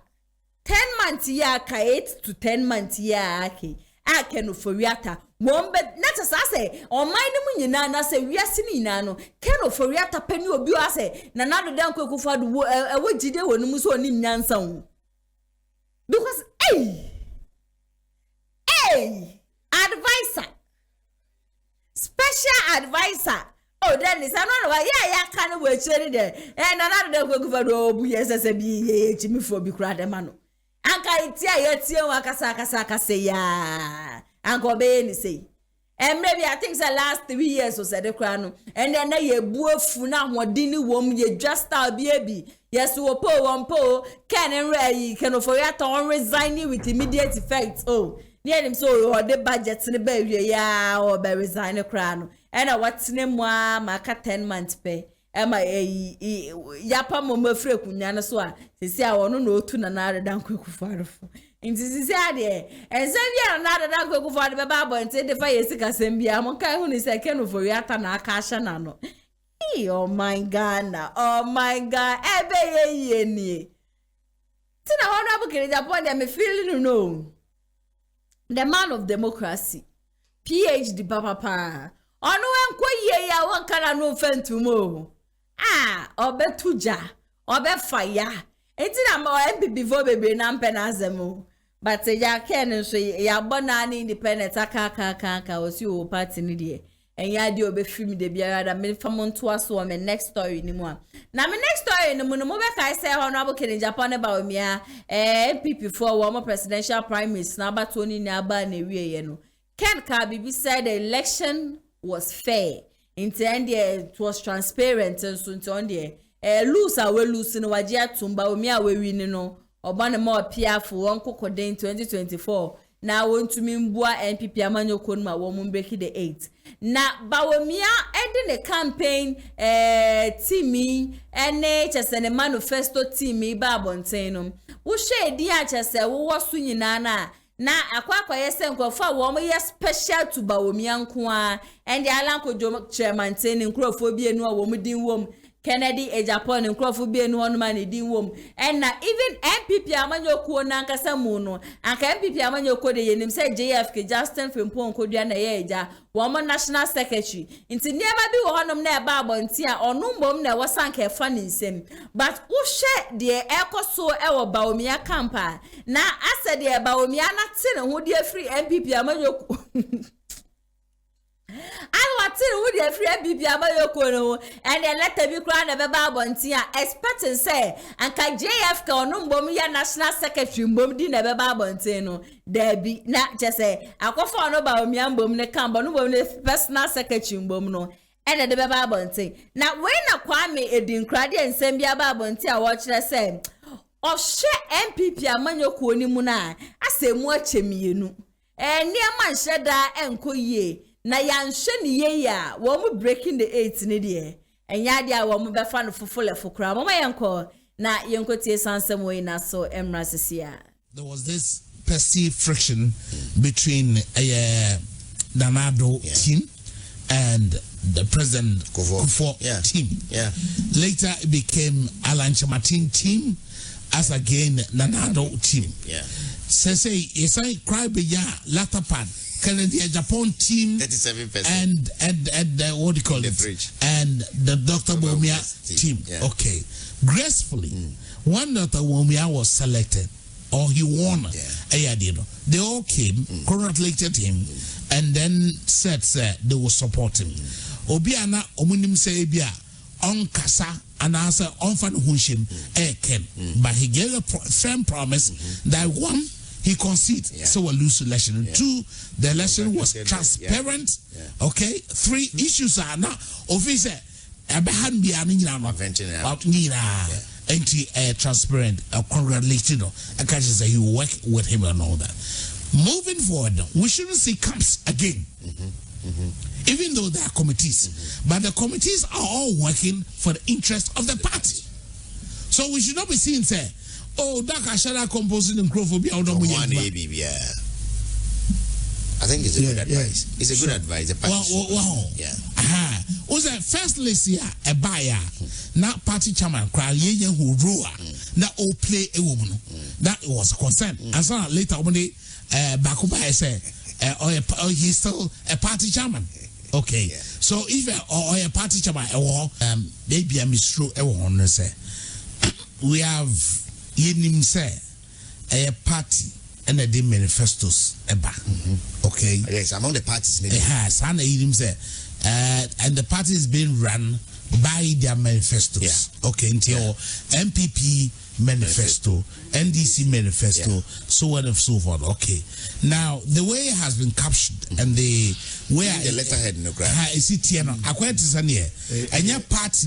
10 months ya ka 8 to 10 months ya aki. Ake no foriata wombe na tsa say o mind mu nyina na say wiase ni nyina no ke no foriata pani obi o say na adodan kwagufu adu wo jide wonu so oni nyansa hu because advisor special advisor then is another ya kan we chere de na adodan kwagufu adu obu yesese bi ye chimi fo bi kura de ma no anka itia yetie wa kasa ya anko be ni say maybe I think the last 3 years or said the crown and then ye buafu na hodini wom ye just baby yes wo po can and ray can for ya to resign with immediate effect near him so or the budget in the baby ya or be resign the crown and what's name wa maka 10 months pay yapa mo mafre kunya na so a sisi a wono no otu na adodan kwagufu arofo nti sisi ade ensembia na adodan kwagufu ade be ba nti de fa yesika sembia mo kai hu ni se kenu for yata na aka ahya na no oh my god ebe ye ni ti na wono abukere Japan dem feeling no the man of democracy PhD papa onu enko ye ya wankara no fentumo obetuja obefaya etina ma NPP vo bebe na mpe na azemu but ya ken so ya bona ni independent aka osi o party ni de enya de obefim de biara da me famonto aso me next story ni mu na me next story ni mu no mo be kai say honorable ken Japan ba o mia NPP for one presidential prime minister na abato ni aba na wiye no Ken Kabibi said the election was fair. Into it was transparent and so on there. Loose we lose no wajia tumba omi a we win no obane more pia for Uncle Kodin 2024. Now want to mbua NPP amanyo konma wo mu break the 8. Na bawomia ending the campaign team ene chese ne manifesto team ba bonten wo share dia chese wo so nyina na akwa yese nkofo wo mo ye special to bawomia nko a and the alanko chairman ten nkofo bi enu a wo mu din wom Kennedy Agyapong nkofo bi enu onu ma ne din wom and na even NPP amanyokuo na nkasa mu no anka NPP amanyokuo de yenim say JFK Justin Frimpong kodua na ye eja wo mo national secretary inti niema bi wo honom na eba abonti a onu mbom na wo sanka efa ne nsem but wo hwe de ekoso e wo bawomia campa na ase de bawomia na te ne ho de free NPP amanyokuo I want to with your free BB Abayoko and the letter be crying a babontia, expecting say, and can JFK or no bomia national secretary bomdi never babontino. There be not just say, I go for no about me and bom ne cambo no personal secretary bomno. And the babonti. Now when a kwame a din crady and sembia babontia watch the same. Or share MPP Amanyoko ni muna. I say more chemienu. And near man shada and koye. Na yanshe ni ye ya wo mu breaking the 8 ni de enya dia wo mu be fa no fofole fokra mama yenko na yenko tie sansem we na so emra sesia. There was this perceived friction between Nanado team and the President Kufuor team. Later it became Alan Chamatin team as again Nanado team. Say yesai cry be ya latter part Kennedy Agyapong team 37% and what do you call it? Bridge. And the Dr. Womia team. Okay. Gracefully, when Dr. Womia was selected or he won, they all came, congratulated him, and then said they will support him. Obiana omunim say bia on kasa and answer on fan hunshim ken, but he gave a firm promise that one. He conceded, so we'll lose the election. And 2, the election was transparent. Okay, 3 issues are now official. Transparent. Congratulations. I can't say you work with him and all that. Moving forward, we shouldn't see camps again. Even though there are committees, but the committees are all working for the interest of the party. So we should not be seen say. Oh, that Ashara composing and Crophobia. I think it's a good advice. It's a good advice. Was a first list here a buyer, not party chairman, cry who drew that all play a woman. That was a concern. And so later one day, Bakuba said, he's still a party chairman. Okay, so if a party chairman, maybe a mistrue, we have. Yenim say a party and a day manifestos okay. Yes, among the parties. Yes, and yenim say and the party is being run by their manifestos. Okay, until NPP manifesto, NDC manifesto, so on and so forth. Okay. Now the way it has been captured and the way the letterhead no graph. Is it here now? According to Sanya, and your party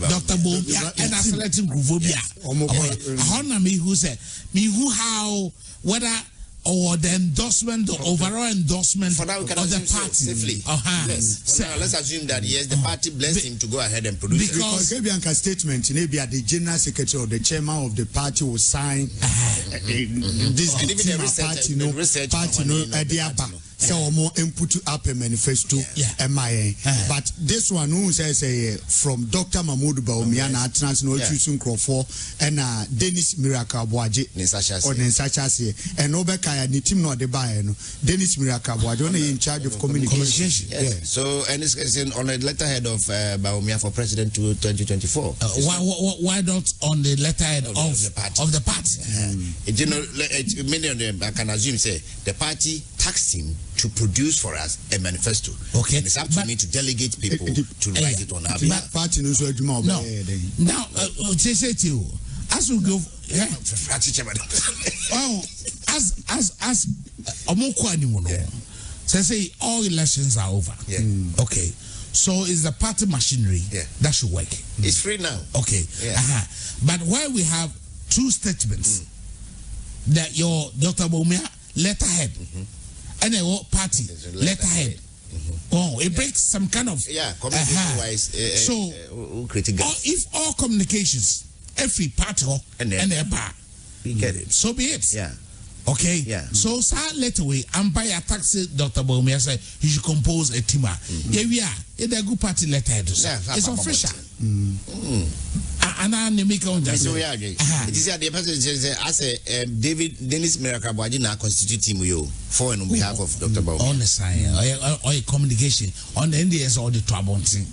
Dr. Bobia and a selecting Gruvobia. Honor me who said me who how whether or the endorsement, the overall endorsement for that we can of the party. Safely. Yes. So let's assume that yes, the party blessed him to go ahead and produce it. Because Kebianka statement, maybe the general secretary or the chairman of the party will sign this party idea. So more input up a manifesto MIA. But this one who says from Dr. Mahmoud Bawumiana Transnational Choosing Crawford and Dennis Miracle Boaji or Nensachasi and Obekaya Nitim no de Bayano Dennis Miracle Boaji in charge of communication. So and it's on the letterhead of Bawumia for President to 2024. Why not on the letterhead of the party? You know, many of them I can assume say the party taxed him to produce for us a manifesto. Okay. And it's up to me to delegate people to write it on our behalf. Party no. Now, say to you, as we go, as Omokwani mono, So say all elections are over. Yeah. Okay. So it's the party machinery that should work. It's free now. Okay. Yeah. But why we have two statements that your Dr. Bawumia letterhead and your party letterhead. Oh, it breaks some kind of communication wise. So if all communications, every party and a bar, we get it. So be it. Yeah. Okay. Yeah. So later we buy a taxi. Dr. Bawumia say you should compose a team. Yeah, we are. It's a good party letterhead. It's official. And I'm making on that. It is the person as a David Dennis Mirakabwaji now constitute team for on behalf of Dr. Bawumia. On the side, or a communication on the NDS or the trouble thing.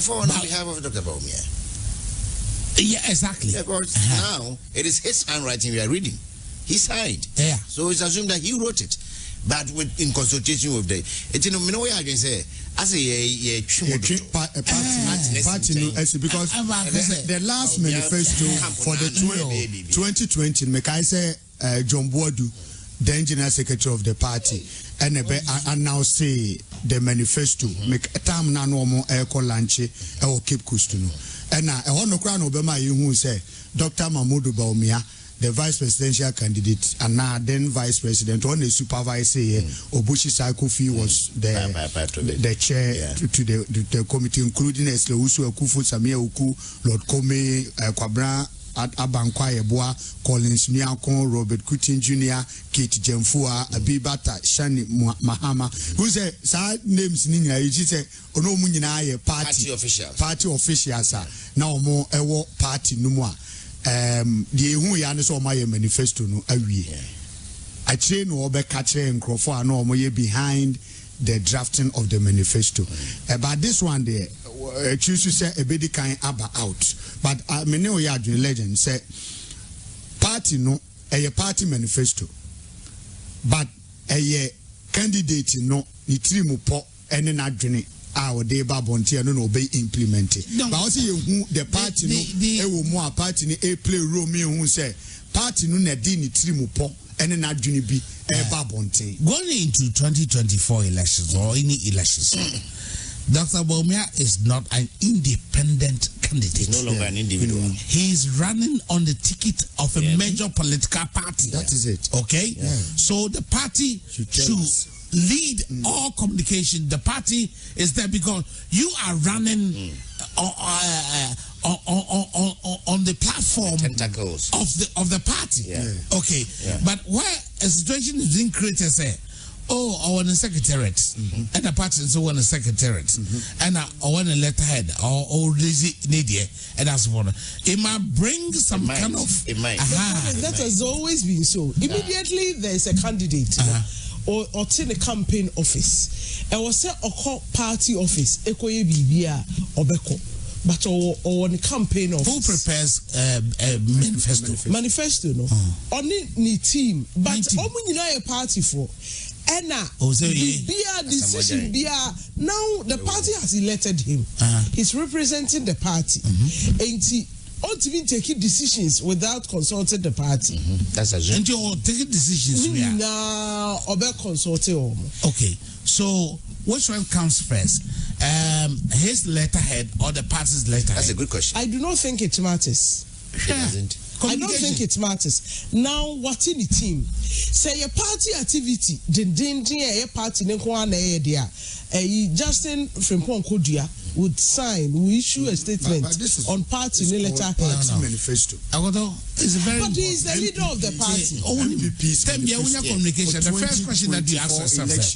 For on behalf of Dr. Bawumia. Yeah, exactly. Because now it is his handwriting we are reading. He signed. Yeah. So it's assumed that he wrote it. But in consultation with the say as a party because the last manifesto for the 2020 make I say John Boadu, the engineer secretary of the party, and now say the manifesto make time na no more air lunch or Cape Coast no. And I want to crown Obama you say Dr. Mahmoud Bawumia, the vice presidential candidate, and now then vice president, on the supervisor, Obuchi Saikofi was the chair to the committee, including Esleusu Akufu, Samia Uku, Lord Kome, Kwabra, Abankwa Yeboah, Collins Miakon, Robert Kutin Jr., Kate Jemfua, Abibata, Shani Mahama, who say, sir, names Nina, you say, Ono Munina, party officials, now more a party no more. The who yanis or my manifesto no awie. I train or be catcher and crofo no more behind the drafting of the manifesto. But this one there, choose to say a bit kind abba out. But I mean, no yard legend say party no a party manifesto, but a candidate no ni trimu po and then adwene. Our day babonti and no be implemented. But also the party no more party a play Romeo who say party no na dini trimu po and then adwene bi e babonti. Going into 2024 elections or any elections, Dr. Bawumia is not an independent candidate. No longer an individual. He is running on the ticket of a major political party. That is it. Okay? Yeah. So the party should lead all communication. The party is there because you are running on the platform tentacles of the party. Okay. But where a situation is being created, say, oh, I want a secretariat, and the party so want a secretariat, and I want a letterhead or Nadia, and that's one. It might bring some kind of. It might. That has always been so. Immediately there is a candidate. Or in a campaign office. I was say a party office, Ekoye Bibia, Obeko, but or the campaign office. Who prepares manifesto? Manifesto, no. Only ni team, but a party for. Enna, Bia decision Bia. Now the party has elected him. He's representing the party. Ain't he? Ought to be taking decisions without consulting the party. That's a and you're taking decisions now about consulting. Okay, so which one comes first? His letterhead or the party's letterhead? That's a good question. I do not think it matters. It doesn't. I don't think it matters. Now, what in the team? Say a party activity, the party Justin Frimpong Kodia would sign, we issue a statement on party letterhead. Manifesto. It's very but he is the leader of the party. Communication. The first question that you ask yourself is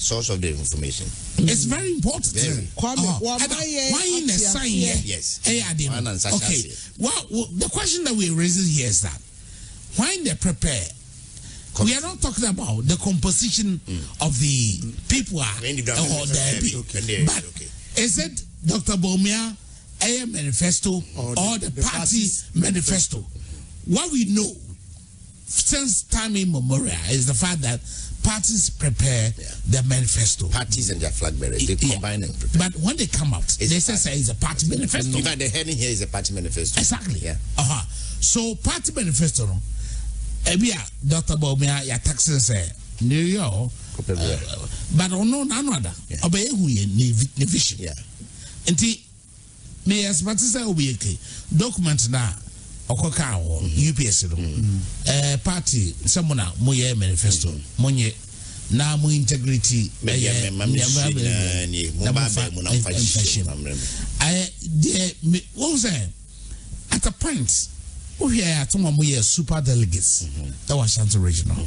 source of the information. It's very important. Why in the sign here? Yes. Okay. Well, the question that we're raising here is that when they prepare, we are not talking about the composition of the people but is it Dr. Bawumia a manifesto or the party's manifesto? What we know since time immemorial is the fact that parties prepare their manifesto. Parties and their flag bearers, they combine and prepare. But when they come out, they say it's a party manifesto. In fact, the heading here is a party manifesto. Exactly. Yeah. So party manifesto, Dr. Bawumia, your taxes say New York. But no another. Obey who ye vision. Yeah. Nti me expect say obi document na okoka wo UPS no. Party someone moye manifesto. Monye na mo integrity what say at a point we are super delegates that was Shanti regional.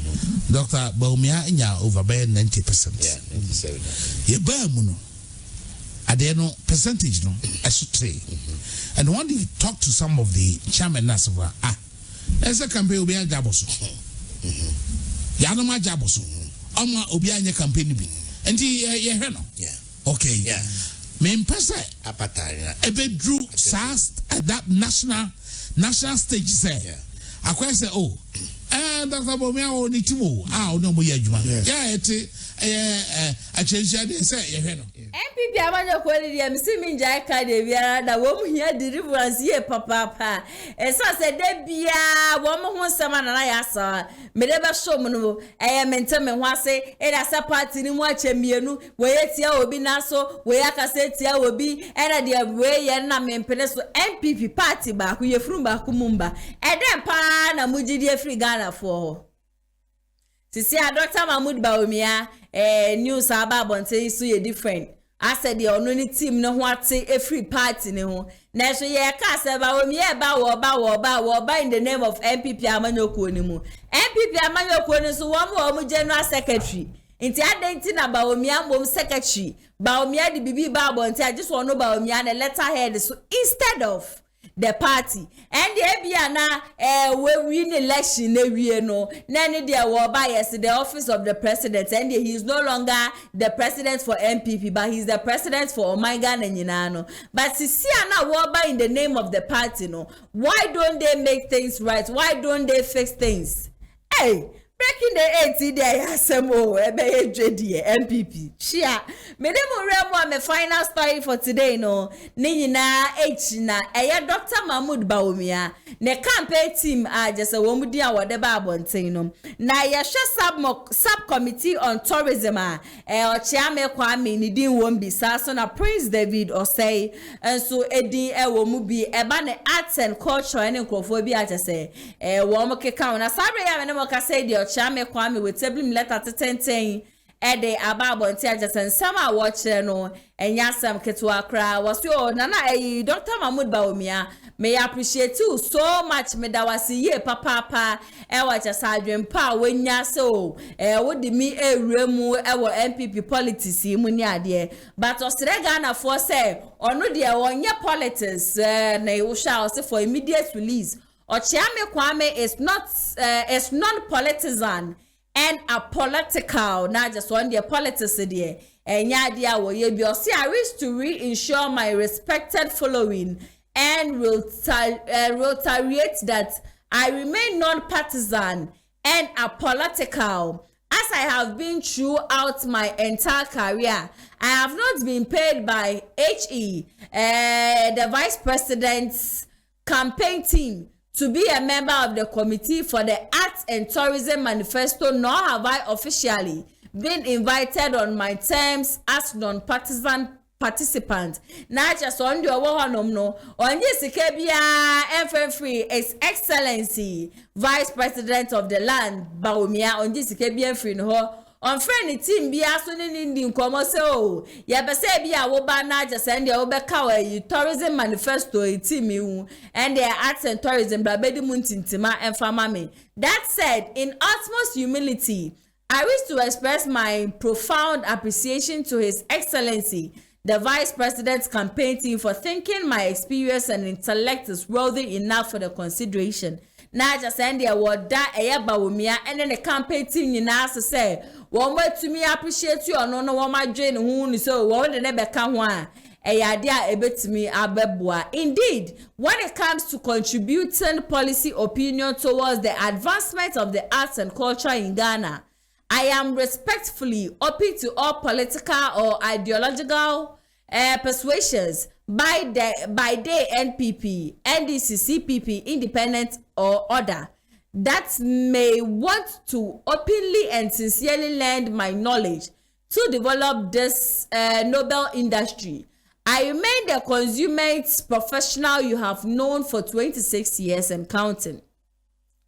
Dr. Baumia in over 90%. Yeah, 97. Ye Bamuno Adeno percentage no I should say. And when you talk to some of the chairman Nasova, as a campaign will be a jaboso. Yanoma jaboso. Oma Obianya campaign be. And yeah. Okay, yeah. Me pesa ATTAH. Ebe drew SARS at that national stage say. Yeah. I say Dr. Bomia o nitimo. No mo yejuma. Yeah, I change they say NPP amanyo kweli dia msi minja ka de bia da wo mu hia deliverance ye papa eso se de bia wo mu ho sama na ya sa me de be show mu no mente me ho ase e da sa party ni mu achemienu we yetia obi na so we akase tia obi e da de we ye na me mpene so NPP party ba ku ye furu ba ku mumba e dem pa na mujidi afri Ghana for Sisi Dr. Mahmoud Baumia news about bonte so ye different. I said the only team no what every party ne ho. Na so ye ka se Baumia ba in the name of NPP Amanyoko ni mu. NPP Amanyoko ni so wo mu general secretary. Inti adenti na Baumia mom secretary. Baumia di bibi ba bonte I just want no Baumia na letterhead so instead of the party and the Ebiana we win election we no nani dia wo ba yes the office of the president and he is no longer the president for NPP but he's the president for Omega na nyina no but sisi ana wo ba in the name of the party no why don't they make things right, why don't they fix things? Hey, breaking the 80 day asemo ebe ejedi NPP chia me dem remo me final story for today no ni nyina na Dr. Mahmoud Baumia ne campaign team just a wo mudi awode ba abonten no na ye sub committee on tourism ochia me kwame ni din won bi so na Prince David Osei so edin wo mu bi eba ne arts and culture and nkofo bi just wo mo keka na sabre ya me mo ka say the Chame Kwame with table letter to 10 ede ababo nti ajasen sama watch no enya sam ketwa kra was yo nana Dr. Mahmoud Baumia may appreciate you so much me da wasi ye papa wa jasa adwempa wenya so wodi mi ewremu ewo NPP politics mu ni ade but osre Ghana for say ono de wonye politics na e wo sha for immediate release Ochiame Kwame is is non-partisan and apolitical. Not just one day politics there. And yadia wo ye bi osi I wish to reinsure my respected following and reiterate that I remain non-partisan and apolitical as I have been throughout my entire career. I have not been paid by HE, the Vice President's campaign team, to be a member of the committee for the Arts and Tourism Manifesto, nor have I officially been invited on my terms as non-partisan participant. Not just on the no on this FFree His Excellency Vice President of the land Baumia on this free no on friend team be asuni ndi nkomo so ye be say bia wo ba na just and the wo be ka tourism manifesto team hu and the arts and tourism bla bedi muntintima enfama me. That said, in utmost humility, I wish to express my profound appreciation to His Excellency the Vice President's campaign team for thinking my experience and intellect is worthy enough for the consideration. Na just send the word that Baumia and then the campaign team you now say one way to me appreciate you or no one my drain who so one the never come one a bit to me abebwa. Indeed, when it comes to contributing policy opinion towards the advancement of the arts and culture in Ghana, I am respectfully open to all political or ideological persuasions by the NPP, NDC, CPP, independent or other. that may want to openly and sincerely lend my knowledge to develop this noble industry. I remain the consummate professional you have known for 26 years and counting.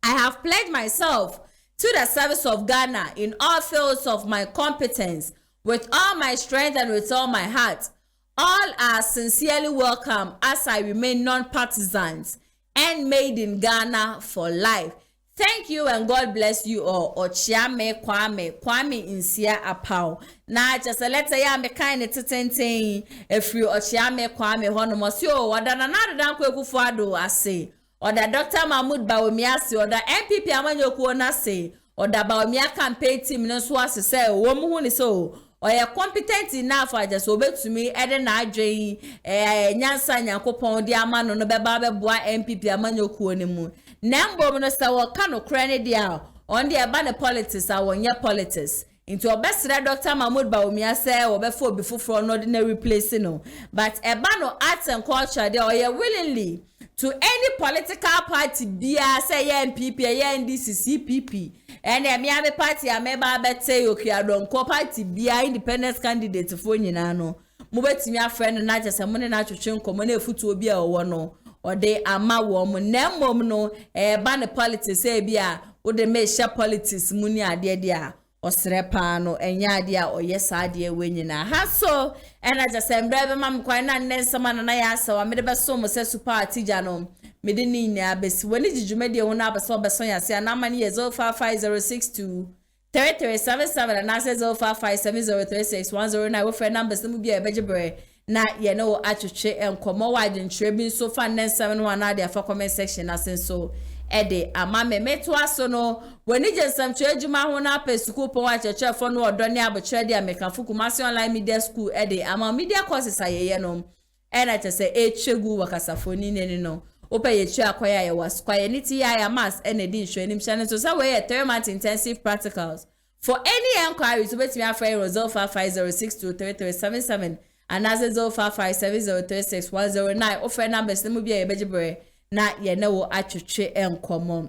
I have pledged myself to the service of Ghana in all fields of my competence, with all my strength and with all my heart. All are sincerely welcome as I remain non-partisans and made in Ghana for life. Thank you and God bless you all. Ochiame Kwame Insia Apau. Na just a letter ya me kind of tenten if you Ochiame Kwame Honomosio or dan another dan kwekufuado ase. Or the Dr. Mahmoud Bawumiasi or the NPP Amanyoku na say or the Bawumia campaign team no so as say woman who so or you're competent enough for just obey to me Eden Adre Nyansa Nyankopon di amano no beba boa NPP Amanyoku onimu. Nambo minister wa kano krane dia on the abane politics a wonye politics into obesere Dr. Mahmoud Bawumiasi obefo before no ordinary place no but ebano arts and culture they are willingly to any political party bia say NPP NDC CPP and emiame party ameba bete yokiadonko party bia independent candidate for nyina no mobetimi afrend na jese mo ne na twetwe nkomo na efutu obi a wo no ode ama wo mo na mmom no ba ne politics e bia wo de me share politics mu ni ade dia osrepa no enya ade a oyesa ade we nyina ha so ena jese mbrebe mam kwan na nnensama na ya asa wa mede beso mo se super atija no mede ni nya besi woni jijumede ho na abeso beso yase na mani ye 055062 3377 and answer 0557036109 wo friend numbers no bia ebejebre na ye no atwetwe enkomo wide ntrebi so fa 971 na dia for comment section asenso ede amame meto aso no woni jensam twejuma ho na pesuku po wa cheche fo no odone abotire dia mekanfo Kumasi online media school ede ama media courses ayeye no ena chese echegu wakasafoni nene no opa yechu akwaya ye was kwaye niti ya mass ene di nsho enim chane so say we 3-month intensive practicals. For any enquiries obetimi afra 0550623377 and as 0557036109 offer numbers no bia ebejibre na ye na wo atwetwe enkomo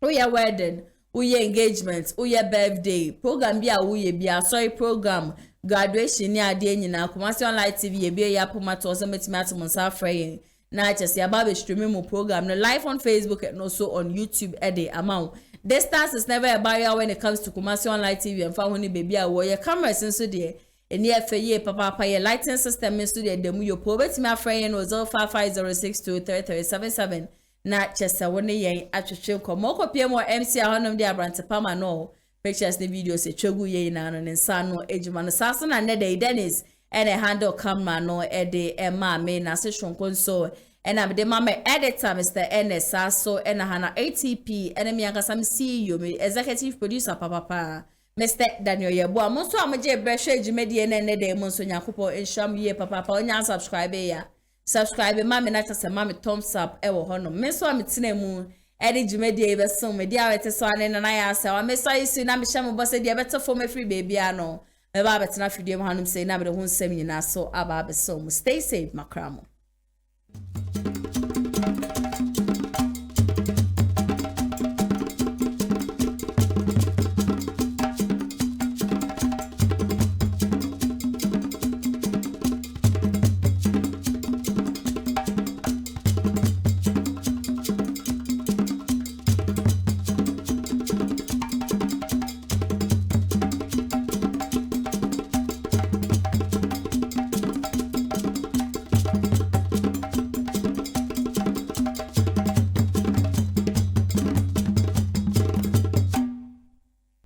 uye wedding uye engagement uye birthday program bia uye bia sorry program graduation ni ade nyina Kumasi online TV ye bia ya pomato so metimi atomonsa afra yen na just ya babe streaming mo program no live on Facebook and also on YouTube ede amount. Distance is never a barrier when it comes to Kumasi online TV and found baby a your cameras in studio and ye for ye papa your lighting system in studio demu your probate my friend was 0550623377 na chesa woni yen atwetwe komoko pie mo MC ahonom de abrante pama no pictures the videos e twegu ye na no nsa no ejuma no saso na ne dey Dennis and a handle camera no ede ema me na se shonko so and I'm the mama editor Mr. NS so and hana ATP and me anga sam CEO me executive producer papa Mr. Daniel Yebo amonso amaje breshe jimedie ne de monso nyakopo ensham ye papa onya subscribe mama na tase mama thumbs up e wo hono me so ametena mu edi jimedie be so me dia wete so ane na ya asa wa me so isi na me hyam bo se dia beto for me free baby ano me ba betena fidie mo hanum say na me de ho nsem nyina so aba be so stay safe makramo.